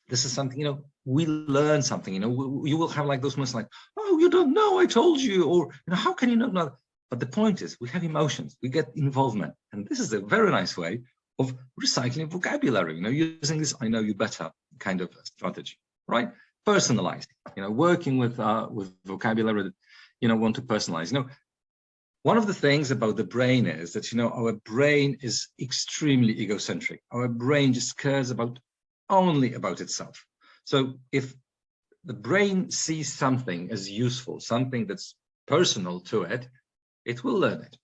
this is something, you know, we learn something, you know, you will have like those moments like, oh, you don't know, I told you, or, you know, how can you not know? But the point is, we have emotions, we get involvement. And this is a very nice way of recycling vocabulary, you know, using this I know you better kind of strategy, right? Personalizing, you know, working with vocabulary that, you know, want to personalize. You know, one of the things about the brain is that, you know, our brain is extremely egocentric. Our brain just cares only about itself. So if the brain sees something as useful, something that's personal to it, it will learn it.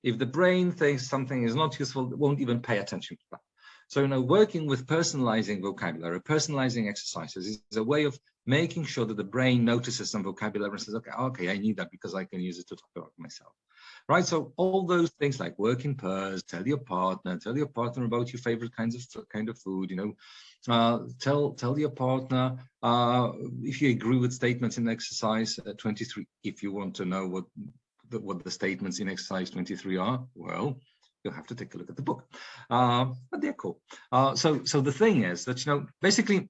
If the brain thinks something is not useful, it won't even pay attention to that. So, you know, working with personalizing vocabulary, personalizing exercises is a way of making sure that the brain notices some vocabulary and says, okay, I need that because I can use it to talk about myself. Right, so all those things like work in pairs, tell your partner about your favorite kind of food, you know, tell your partner if you agree with statements in exercise 23. If you want to know what the statements in exercise 23 are, well, you'll have to take a look at the book, but they're cool. So the thing is that, you know, basically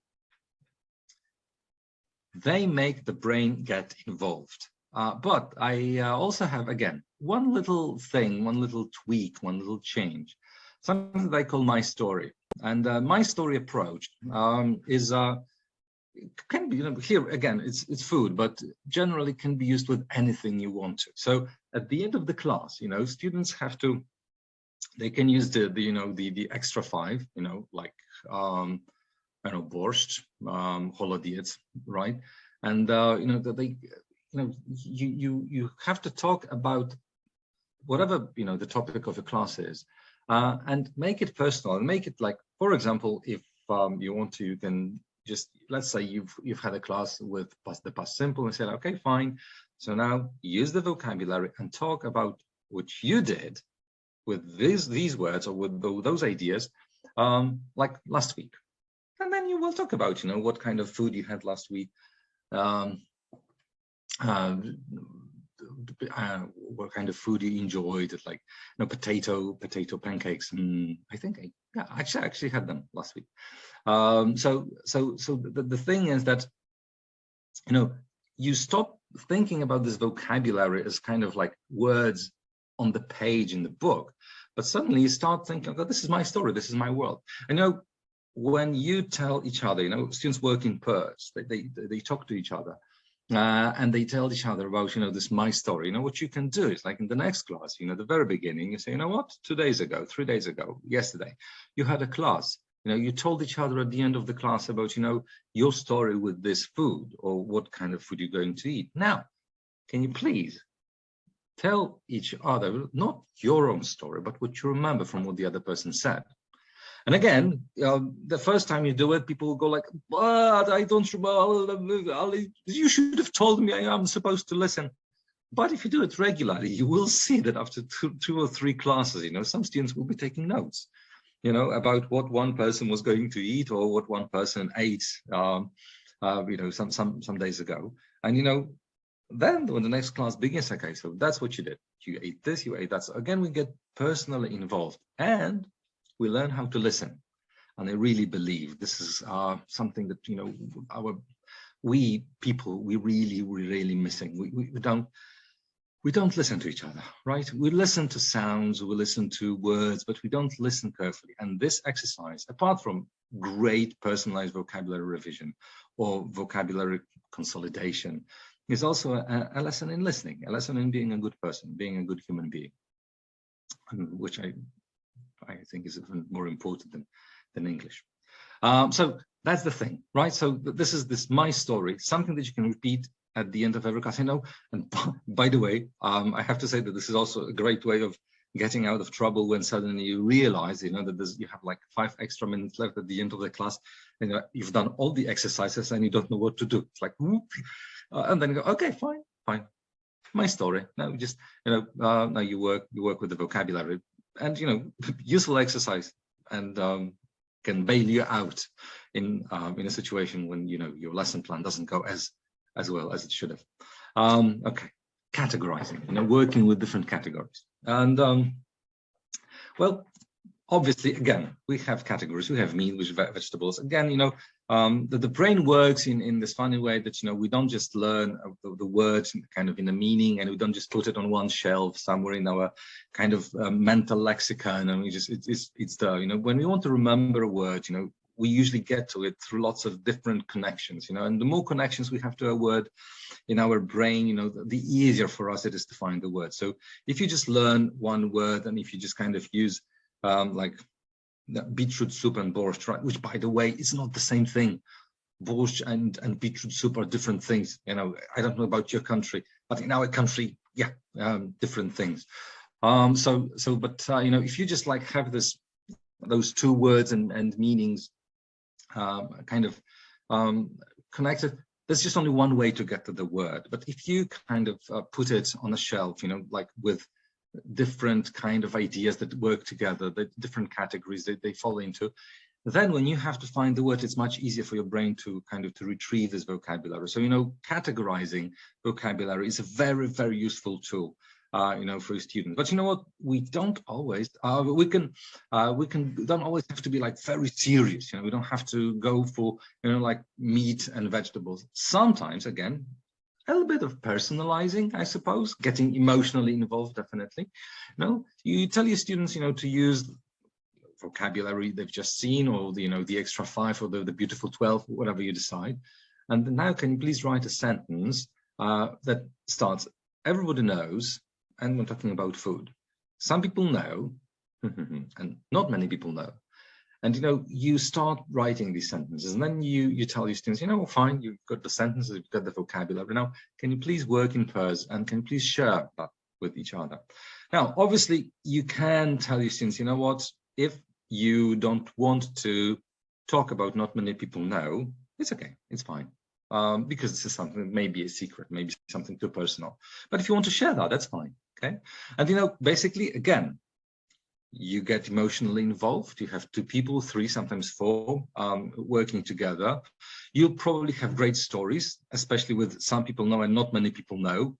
they make the brain get involved. But I also have, again, one little thing, one little tweak, one little change, something that I call my story. And my story approach is, can be, you know, here again, it's food, but generally can be used with anything you want to. So at the end of the class, you know, students have to, they can use the extra 5, you know, like, I don't know, borscht, holodiec, right? And, you know, that they, you know, you have to talk about whatever, you know, the topic of the class is, and make it personal and make it like, for example, if you want to, you can just, let's say you've had a class with the past simple and said, okay, fine. So now use the vocabulary and talk about what you did with these words or with those ideas, like last week. And then you will talk about, you know, what kind of food you had last week. What kind of food you enjoyed, like, you know, potato pancakes. I think I actually had them last week. So the thing is that, you know, you stop thinking about this vocabulary as kind of like words on the page in the book, but suddenly you start thinking, oh, this is my story, this is my world. And when you tell each other, students work in pairs, they talk to each other, and they tell each other about, this my story. What you can do is, like in the next class, the very beginning, you say, what, 2 days ago, 3 days ago, yesterday, you had a class. You told each other at the end of the class about, your story with this food, or what kind of food you're going to eat. Now, can you please tell each other, not your own story, but what you remember from what the other person said? And again, the first time you do it, people will go like, but I don't remember, you should have told me I'm supposed to listen. But if you do it regularly, you will see that after two or three classes, some students will be taking notes, about what one person was going to eat, or what one person ate, some days ago. And, then when the next class begins, okay, so that's what you did. You ate this, you ate that. So again, we get personally involved, and we learn how to listen. And I really believe this is something that, we really missing. We don't listen to each other, right? We listen to sounds, we listen to words, but we don't listen carefully. And this exercise, apart from great personalized vocabulary revision or vocabulary consolidation, is also a lesson in listening, a lesson in being a good person, being a good human being, which I think is even more important than English. So that's the thing, right? So this is my story, something that you can repeat at the end of every class. And by the way, I have to say that this is also a great way of getting out of trouble when suddenly you realize, that you have like 5 extra minutes left at the end of the class, and you've done all the exercises and you don't know what to do. It's like, whoop. And then you go, okay, fine, my story. Now just, now you work with the vocabulary, and useful exercise, and can bail you out in a situation when your lesson plan doesn't go as well as it should have. Okay, categorizing, working with different categories. And well, obviously, again, we have categories. We have meat, which vegetables. Again, the brain works in this funny way that we don't just learn the words kind of in a meaning, and we don't just put it on one shelf somewhere in our kind of mental lexicon, and it's there. When we want to remember a word, we usually get to it through lots of different connections. And the more connections we have to a word in our brain, the easier for us it is to find the word. So if you just learn one word, and if you just kind of use like beetroot soup and borscht, right? Which, by the way, is not the same thing. Borscht and beetroot soup are different things. I don't know about your country, but in our country, yeah, different things. If you just like have those two words and meanings kind of connected, there's just only one way to get to the word. But if you kind of put it on a shelf, like with different kind of ideas that work together, the different categories that they fall into, then when you have to find the word, it's much easier for your brain to to retrieve this vocabulary. So categorizing vocabulary is a very, very useful tool for a student. But what, we don't always don't always have to be like very serious. We don't have to go for like meat and vegetables. Sometimes, again, a little bit of personalizing, I suppose, getting emotionally involved, definitely. You tell your students, to use vocabulary they've just seen, or the extra 5, or the beautiful 12, whatever you decide. And now, can you please write a sentence that starts, everybody knows, and we're talking about food. Some people know, and not many people know. And you start writing these sentences, and then you tell your students, fine, you've got the sentences, you've got the vocabulary. Now, can you please work in pairs, and can you please share that with each other? Now, obviously, you can tell your students, what, if you don't want to talk about not many people know, it's okay, it's fine. Because this is something that may be a secret, maybe something too personal. But if you want to share that, that's fine, okay? And basically, again, you get emotionally involved. You have 2 people, 3, sometimes 4, working together. You'll probably have great stories, especially with some people know and not many people know.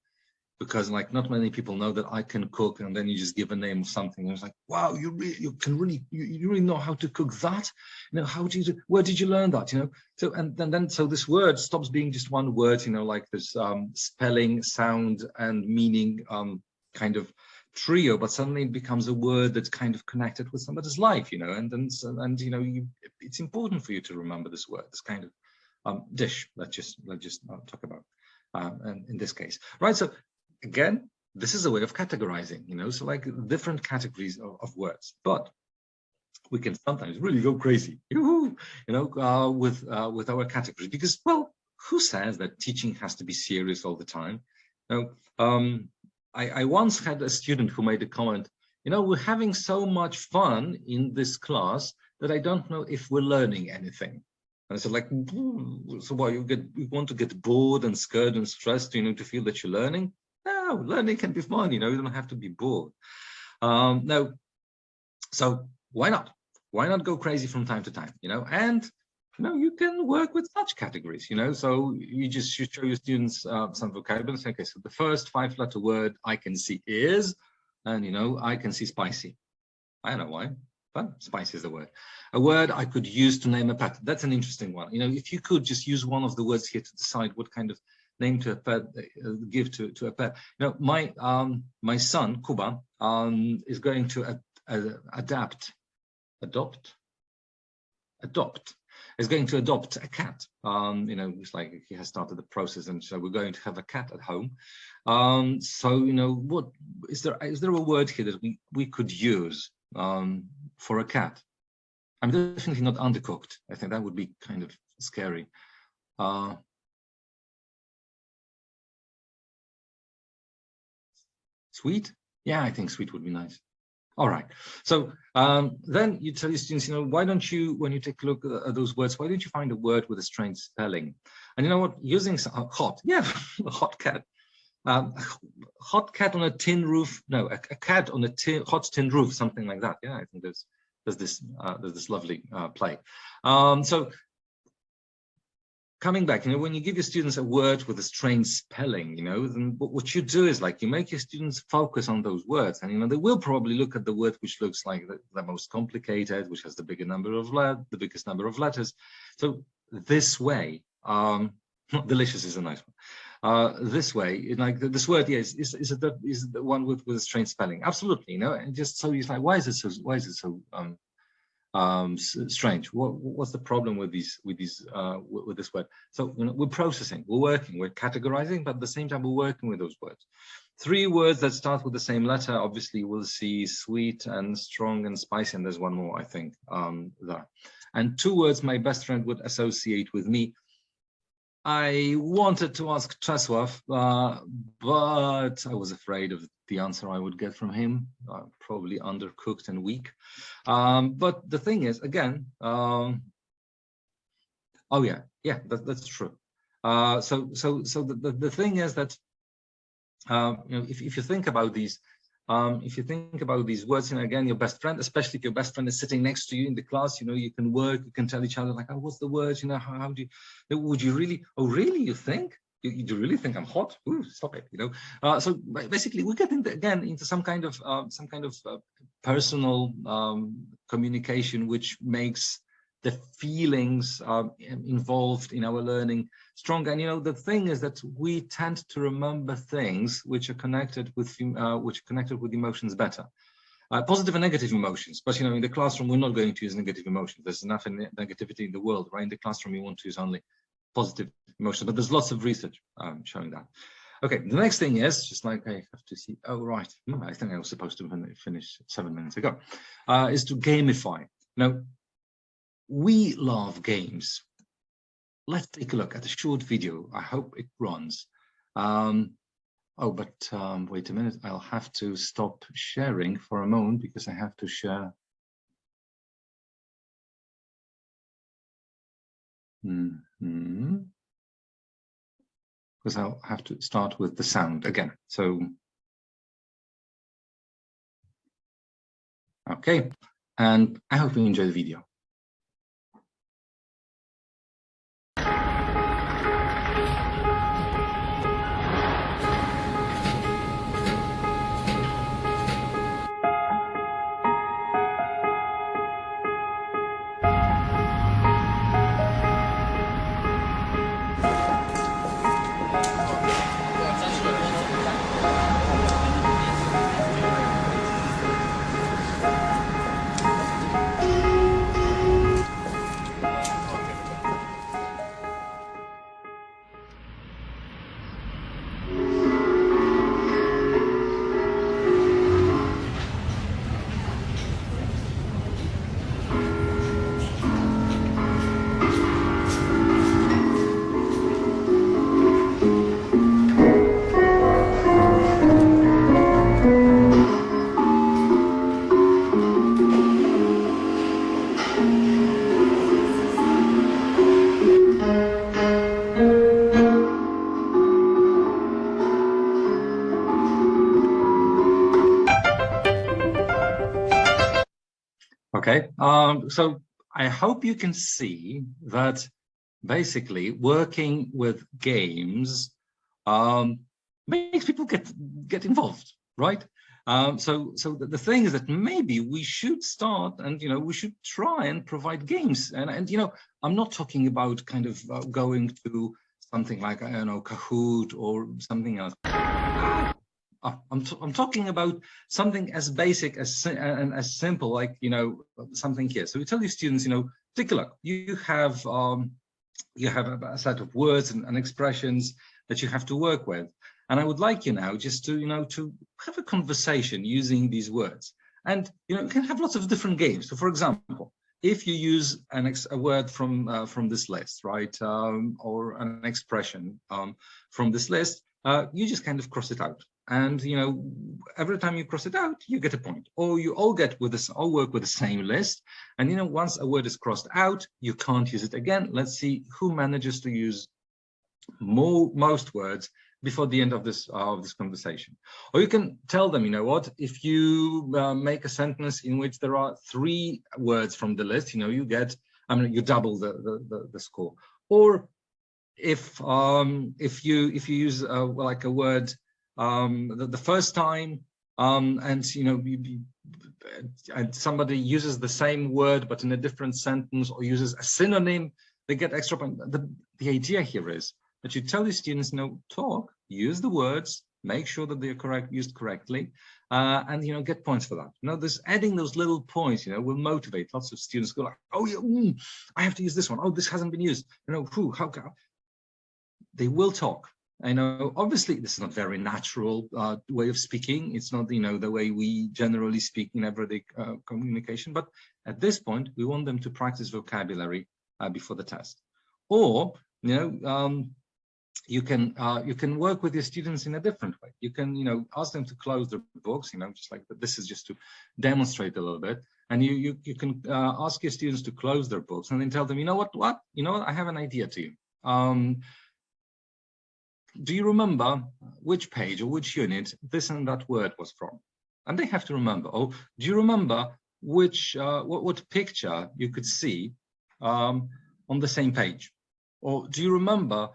because like not many people know that I can cook, and then you just give a name of something and it's like, wow, you really know how to cook that, you know, how do you do, where did you learn that, you know? So and then so this word stops being just one word, you know, like this spelling, sound and meaning kind of trio, but suddenly it becomes a word that's kind of connected with somebody's life, you know, and you know, it's important for you to remember this word, this kind of dish. Let's just talk about and in this case, right? So again, this is a way of categorizing, you know, so like different categories of words, but we can sometimes really go crazy, you know, with our categories, because, well, who says that teaching has to be serious all the time? You know, I once had a student who made a comment, you know, we're having so much fun in this class that I don't know if we're learning anything. And I said, like, so what, you want to get bored and scared and stressed, you know, to feel that you're learning? No, learning can be fun, you know, you don't have to be bored. No, so why not? Why not go crazy from time to time, you know? And, you know, you can work with such categories, you know, so you show your students some vocabulary. Okay, so the first 5-letter word I can see is, and, you know, I can see spicy. I don't know why, but spicy is the word. A word I could use to name a pet. That's an interesting one. You know, if you could just use one of the words here to decide what kind of name to a pet, give to a pet. You know, my son, Kuba, is going to adopt, is going to adopt a cat. You know, it's like he has started the process, and so we're going to have a cat at home. So, you know, what is there a word here that we could use for a cat? I'm definitely not undercooked. I think that would be kind of scary. Sweet? Yeah, I think sweet would be nice. All right. So then you tell your students, you know, why don't you, when you take a look at those words, why don't you find a word with a strange spelling? And you know what? Using hot, yeah, hot cat. Hot cat on a tin roof. No, a cat on a hot tin roof, something like that. Yeah, I think there's this lovely play. So coming back, you know, when you give your students a word with a strange spelling, you know, then what you do is like you make your students focus on those words, and you know they will probably look at the word which looks like the most complicated, which has the biggest number of letters. So this way, delicious is a nice one. This way, like this word, yes, is the one with a strange spelling. Absolutely, you know, and just so he's like, why is it so strange? What's the problem with this word? So, you know, we're processing, we're working, we're categorizing, but at the same time we're working with those words. 3 words that start with the same letter, obviously we'll see sweet and strong and spicy, and there's one more, I think, there. And 2 words my best friend would associate with me. I wanted to ask Czesław, but I was afraid of the answer I would get from him, probably undercooked and weak. But the thing is, again, oh yeah, that's true. So the thing is that you know, if you think about these. If you think about these words, you know, again, your best friend, especially if your best friend is sitting next to you in the class, you know, you can work, you can tell each other like, oh, what's the word? You know, how do you, would you really, oh, really, you think? You really think I'm hot? Ooh, stop it, you know. So basically we get into some kind of personal communication, which makes the feelings involved in our learning strong. And you know, the thing is that we tend to remember things which are connected with emotions better, positive and negative emotions. But you know, in the classroom we're not going to use negative emotions. There's enough negativity in the world, right? In the classroom we want to use only positive emotions, but there's lots of research showing that. Okay, the next thing is, just like I have to see, oh right, I think I was supposed to finish 7 minutes ago, is to gamify. Now, we love games. Let's take a look at a short video. I hope it runs. Oh, but wait a minute. I'll have to stop sharing for a moment because I have to share. Because I'll have to start with the sound again. So, okay. And I hope you enjoy the video. Okay, so I hope you can see that basically working with games makes people get involved, right? So the thing is that maybe we should start, and we should try and provide games, and I'm not talking about kind of going to something like, I don't know, Kahoot or something else. I'm talking about something as basic and as simple, like something here. So we tell your students, take a look. You have a set of words and expressions that you have to work with, and I would like you now just to to have a conversation using these words, and you can have lots of different games. So, for example, if you use a word from this list, right, or an expression from this list, you just kind of cross it out. And every time you cross it out, you get a point, or you all work with the same list. And once a word is crossed out, you can't use it again. Let's see who manages to use most words before the end of this conversation. Or you can tell them, what, if you make a sentence in which there are 3 words from the list, you get, you double the score. Or if you use like a word the first time, and and somebody uses the same word but in a different sentence, or uses a synonym, they get extra point. The idea here is that you tell your students, talk, use the words, make sure that they are used correctly, and get points for that. This adding those little points, will motivate lots of students. Go like, oh yeah, I have to use this one. Oh, this hasn't been used. How come? They will talk. I know, obviously, this is not very natural way of speaking. It's not, the way we generally speak in everyday communication. But at this point, we want them to practice vocabulary before the test. Or, you can work with your students in a different way. You can, ask them to close their books, just like this is just to demonstrate a little bit. And you can ask your students to close their books and then tell them, what, I have an idea to you. Do you remember which page or which unit this and that word was from? And they have to remember. Oh, do you remember which what picture you could see on the same page? Or do you remember?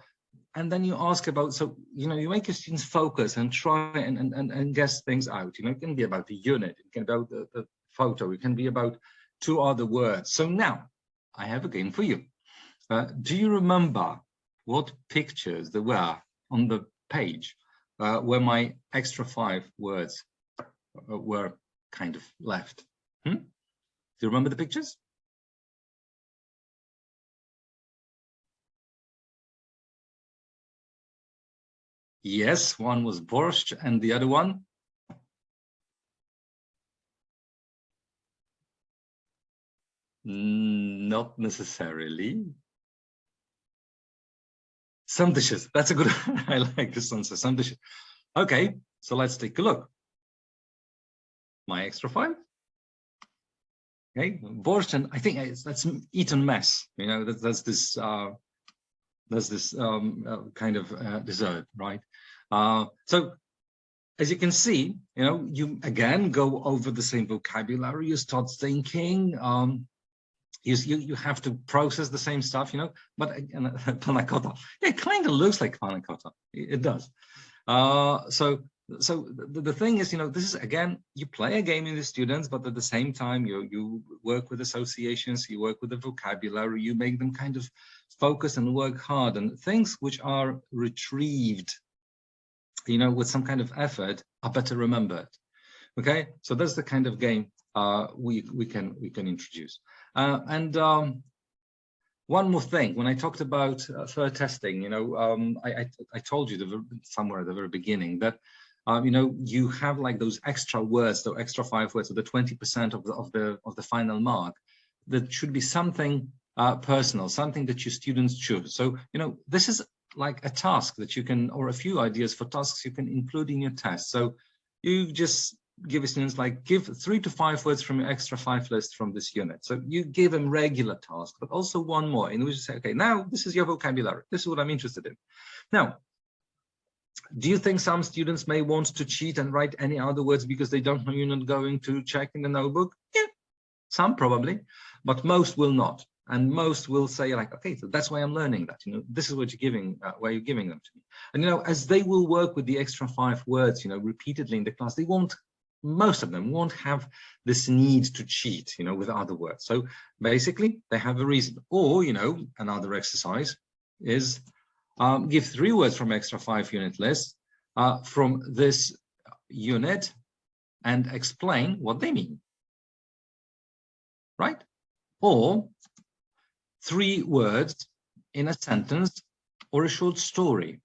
And then you ask about, so you make your students focus and try and guess things out. It can be about the unit, it can be about the photo, it can be about 2 other words. So now I have a game for you. Do you remember what pictures there were on the page where my extra 5 words were kind of left? Do you remember the pictures? Yes, one was borscht, and the other one? Not necessarily. Some dishes. That's a good. I like this answer. Some dishes. Okay, so let's take a look. My extra 5. Okay, borscht, and I think that's eaten mess. That's this kind of dessert, right? So as you can see, you again go over the same vocabulary. You start thinking. You have to process the same stuff, but panna cotta, it kind of looks like panna cotta. It does. So the thing is, this is, again, you play a game with the students, but at the same time, you work with associations, you work with the vocabulary, you make them kind of focus and work hard, and things which are retrieved, with some kind of effort, are better remembered. Okay, so that's the kind of game we can introduce. And one more thing, when I talked about third testing, I told you somewhere at the very beginning that you have like those extra words, the extra 5 words, so the 20% of the final mark, that should be something personal, something that your students choose. So this is like a task that you can, or a few ideas for tasks you can include in your test. So you just give students, like, give 3 to 5 words from your extra 5 list from this unit. So you give them regular tasks, but also one more in which you say, okay, now this is your vocabulary. This is what I'm interested in. Now, do you think some students may want to cheat and write any other words because they don't know you're not going to check in the notebook? Yeah, Some probably, but most will not. And most will say like, okay, so that's why I'm learning that, this is what you're giving, why you're giving them to me. And, as they will work with the extra 5 words, repeatedly in the class, most of them won't have this need to cheat, with other words. So basically they have a reason. Or, another exercise is give 3 words from extra 5 unit list from this unit and explain what they mean, right? Or 3 words in a sentence or a short story,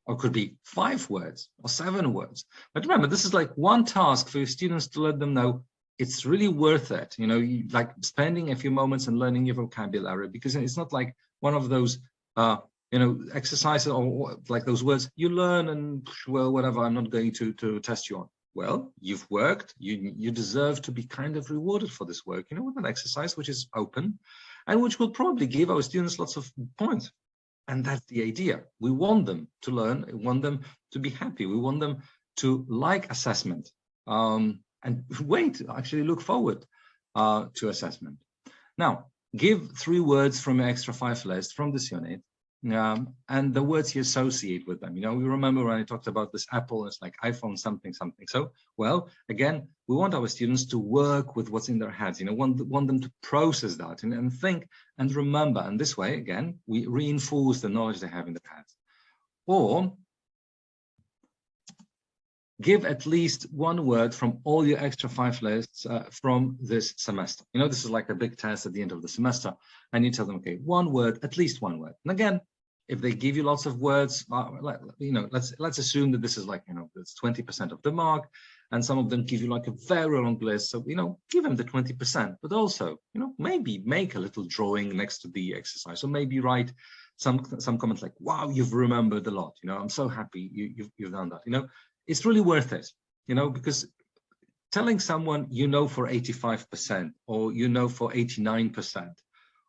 or could be 5 words or 7 words. But remember, this is like one task for your students to let them know it's really worth it. Like spending a few moments and learning your vocabulary, because it's not like one of those, exercises or like those words you learn and, well, whatever, I'm not going to test you on. Well, you've worked, you deserve to be kind of rewarded for this work, with an exercise which is open and which will probably give our students lots of points. And that's the idea. We want them to learn, we want them to be happy, we want them to like assessment, and actually look forward to assessment. Now, give 3 words from your extra 5 list from this unit, and the words you associate with them. We remember when I talked about this Apple, it's like iPhone something something. So, well, again, we want our students to work with what's in their heads, want them to process that and think and remember. And this way, again, we reinforce the knowledge they have in their heads. Or give at least 1 word from all your extra 5 lists from this semester. This is like a big test at the end of the semester, and you tell them, okay, 1 word, at least 1 word. And again, if they give you lots of words, let's assume that this is like, it's 20% of the mark, and some of them give you like a very long list. So, give them the 20%, but also, maybe make a little drawing next to the exercise, or maybe write some comments like, wow, you've remembered a lot. I'm so happy you've done that. It's really worth it, because telling someone, for 85%, or for 89%,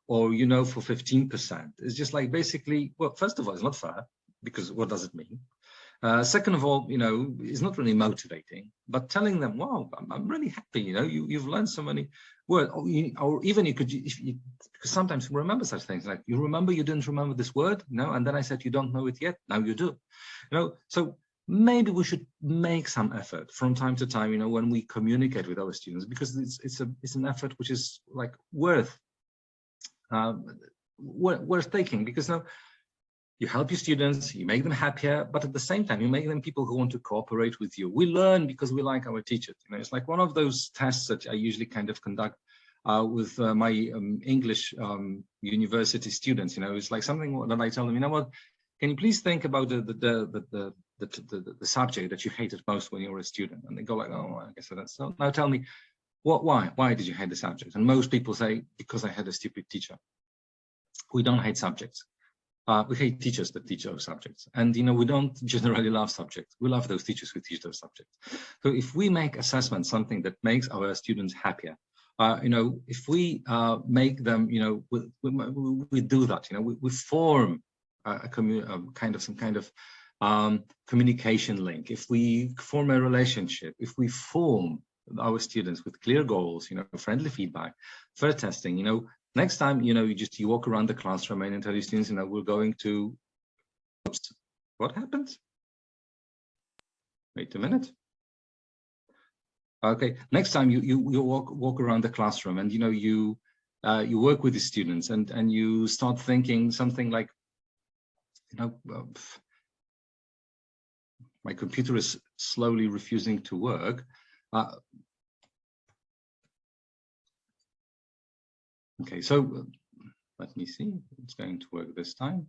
or for 15%, is just like basically, well, first of all, it's not fair, because what does it mean? Second of all, it's not really motivating. But telling them, wow, I'm really happy, you've learned so many words, or even you could, because sometimes you remember such things, like you remember you didn't remember this word, and then I said you don't know it yet, now you do, so maybe we should make some effort from time to time, when we communicate with our students, because it's an effort which is like worth taking, because now you help your students, you make them happier, but at the same time, you make them people who want to cooperate with you. We learn because we like our teachers. It's like one of those tests that I usually kind of conduct with my English university students. It's like something that I tell them, what, can you please think about the subject that you hated most when you were a student? And they go like, oh, I guess that's so. Now tell me, why did you hate the subject? And most people say, because I had a stupid teacher. We don't hate subjects. We hate teachers that teach those subjects. And, we don't generally love subjects. We love those teachers who teach those subjects. So if we make assessment something that makes our students happier, if we make them, we do that, we form some kind of communication link. If we form a relationship, if we form our students with clear goals, friendly feedback, fair testing, next time, you walk around the classroom and tell your students, we're going to, oops, what happened? Wait a minute. Okay, next time you walk around the classroom and, you work with the students and you start thinking something like, my computer is slowly refusing to work. Okay, so let me see. It's going to work this time.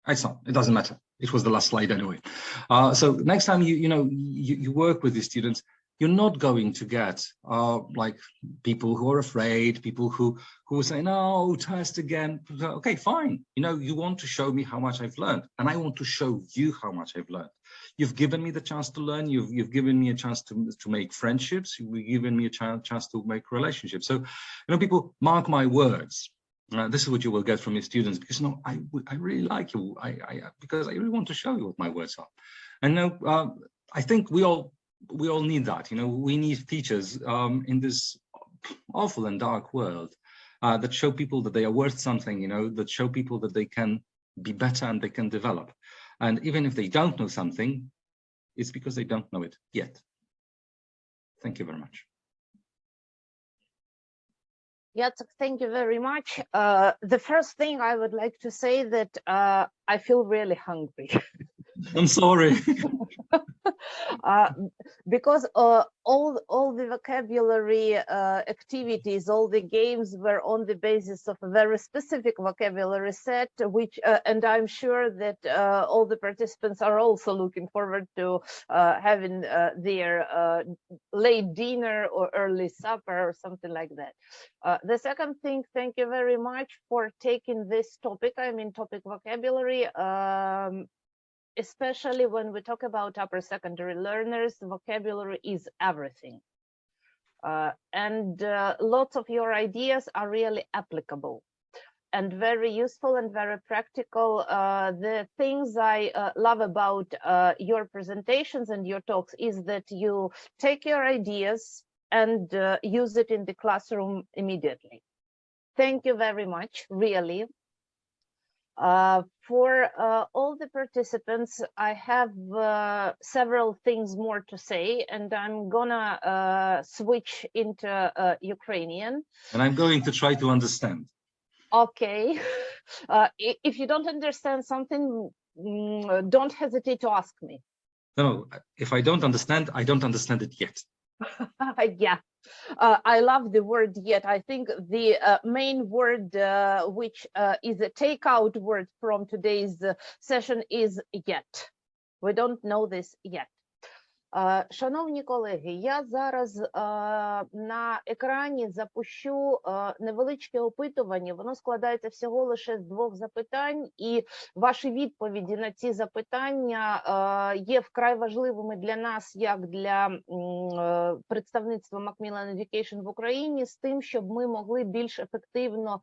It's not. It doesn't matter. It was the last slide anyway. So next time you work with the students, you're not going to get like people who are afraid, people who say, no, test again. Okay, fine. You want to show me how much I've learned, and I want to show you how much I've learned. You've given me the chance to learn. You've given me a chance to make friendships. You've given me a chance to make relationships. So, people, mark my words. This is what you will get from your students, because I really like you. Because I really want to show you what my words are. And I think we all we all need that. You know, we need teachers in this awful and dark world that show people that they are worth something, you know, that show people that they can be better and they can develop. And even if they don't know something, it's because they don't know it yet. Thank you very much. Jacek, thank you very much. The first thing I would like to say that I feel really hungry. I'm sorry. Because all the vocabulary activities, all the games were on the basis of a very specific vocabulary set, which and I'm sure that all the participants are also looking forward to having their late dinner or early supper or something like that. The second thing, thank you very much for taking this topic. I mean, topic vocabulary. Especially when we talk about upper secondary learners, vocabulary is everything. And lots of your ideas are really applicable and very useful and very practical. The things I love about your presentations and your talks is that you take your ideas and use it in the classroom immediately. Thank you very much, really. For all the participants, I have several things more to say, and I'm gonna switch into Ukrainian. And I'm going to try to understand. Okay. If you don't understand something, don't hesitate to ask me. No, if I don't understand it yet. Yeah. I love the word yet. I think the main word which is a takeout word from today's session is yet. We don't know this yet. Шановні колеги, я зараз на екрані запущу невеличке опитування. Воно складається всього лише з 2 запитань, і ваші відповіді на ці запитання є вкрай важливими для нас, як для представництва Macmillan Education в Україні, з тим, щоб ми могли більш ефективно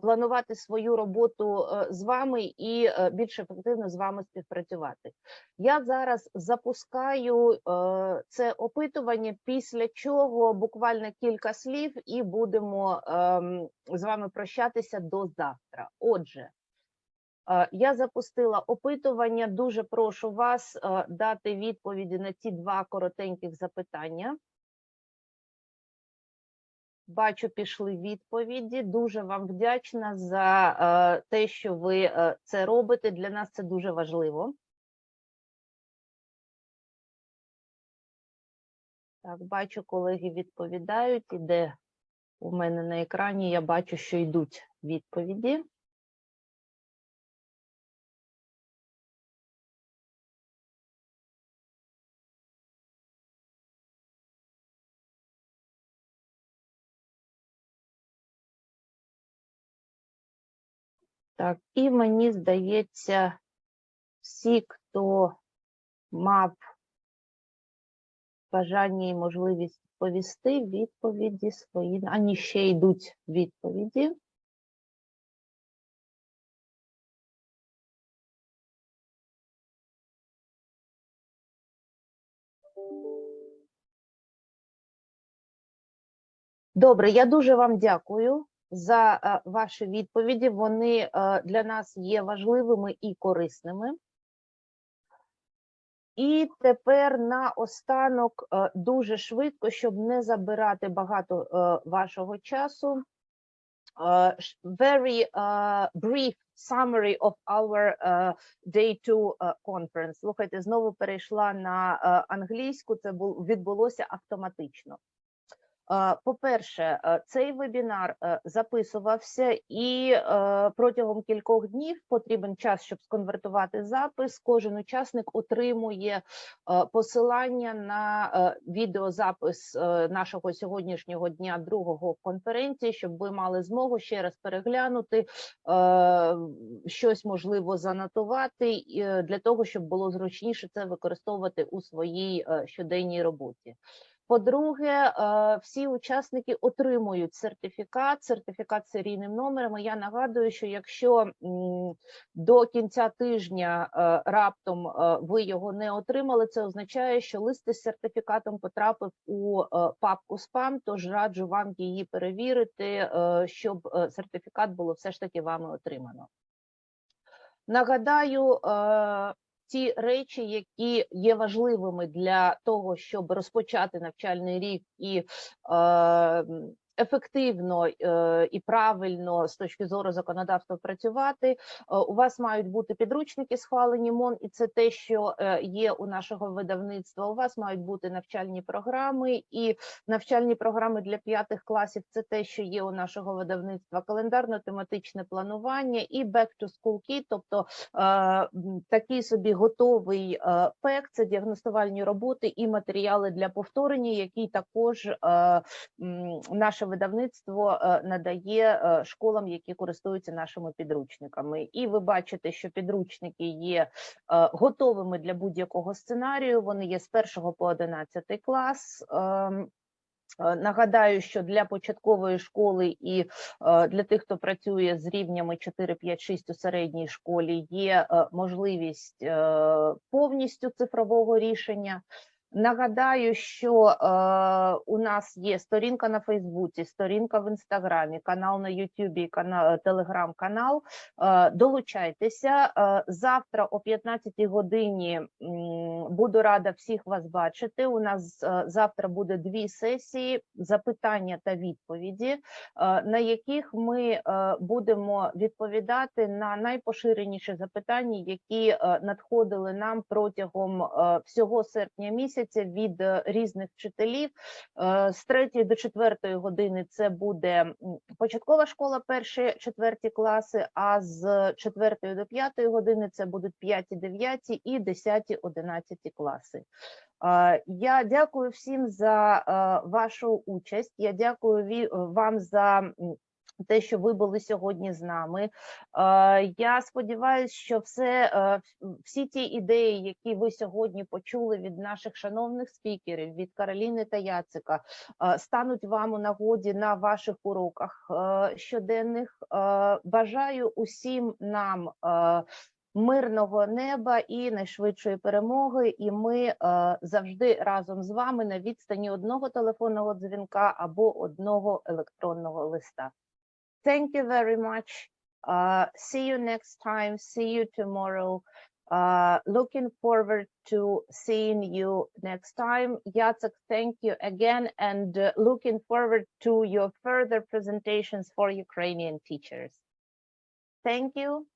планувати свою роботу з вами і більш ефективно з вами співпрацювати. Я зараз запускаю це опитування, після чого буквально кілька слів і будемо з вами прощатися до завтра. Отже, я запустила опитування, дуже прошу вас дати відповіді на ці 2 коротеньких запитання. Бачу, пішли відповіді. Дуже вам вдячна за те, що ви це робите. Для нас це дуже важливо. Так, бачу, колеги відповідають. Іде у мене на екрані, я бачу, що йдуть відповіді. Так, і мені здається, всі, хто мав бажання і можливість повісти, відповіді свої, ані ще йдуть відповіді. Добре, я дуже вам дякую за ваші відповіді. Вони для нас є важливими і корисними. І тепер наостанок дуже швидко, щоб не забирати багато вашого часу. Very brief summary of our Day 2 conference. Слухайте, знову перейшла на англійську, це відбулося автоматично. По-перше, цей вебінар записувався і протягом кількох днів потрібен час, щоб сконвертувати запис. Кожен учасник отримує посилання на відеозапис нашого сьогоднішнього дня другого конференції, щоб ви мали змогу ще раз переглянути, щось можливо занотувати, для того, щоб було зручніше це використовувати у своїй щоденній роботі. По-друге, всі учасники отримують сертифікат з серійним номером. Я нагадую, що якщо до кінця тижня раптом ви його не отримали, це означає, що лист із сертифікатом потрапив у папку спам, тож раджу вам її перевірити, щоб сертифікат було все ж таки вами отримано. Нагадаю, ті речі, які є важливими для того, щоб розпочати навчальний рік і ефективно і правильно з точки зору законодавства працювати, у вас мають бути підручники схвалені МОН, і це те, що є у нашого видавництва. У вас мають бути навчальні програми, і навчальні програми для 5 класів – це те, що є у нашого видавництва. Календарно-тематичне планування і Back to School Kit, тобто такий собі готовий ПЕК, це діагностувальні роботи і матеріали для повторення, які також наше видавництво надає школам, які користуються нашими підручниками. І ви бачите, що підручники є готовими для будь-якого сценарію, вони є з 1 по 11 клас. Нагадаю, що для початкової школи і для тих, хто працює з рівнями 4, 5, 6 у середній школі, є можливість повністю цифрового рішення. Нагадаю, що у нас є сторінка на Фейсбуці, сторінка в Інстаграмі, канал на Ютубі, Телеграм-канал. Долучайтеся. Завтра о 15-й годині буду рада всіх вас бачити. У нас завтра буде 2 сесії, запитання та відповіді, на яких ми будемо відповідати на найпоширеніші запитання, які надходили нам протягом всього серпня місяця від різних вчителів. З 3 до 4 години це буде початкова школа, 1-4 класи, а з 4 до 5 години це будуть 5, 9 і 10, 11 класи. Я дякую всім за вашу участь, я дякую вам за те, що ви були сьогодні з нами. Я сподіваюся, що всі ті ідеї, які ви сьогодні почули від наших шановних спікерів, від Кароліни та Яцика, стануть вам у нагоді на ваших уроках щоденних. Бажаю усім нам мирного неба і найшвидшої перемоги, і ми завжди разом з вами на відстані одного телефонного дзвінка або одного електронного листа. Thank you very much. See you next time. See you tomorrow. Looking forward to seeing you next time. Jacek, thank you again, and looking forward to your further presentations for Ukrainian teachers. Thank you.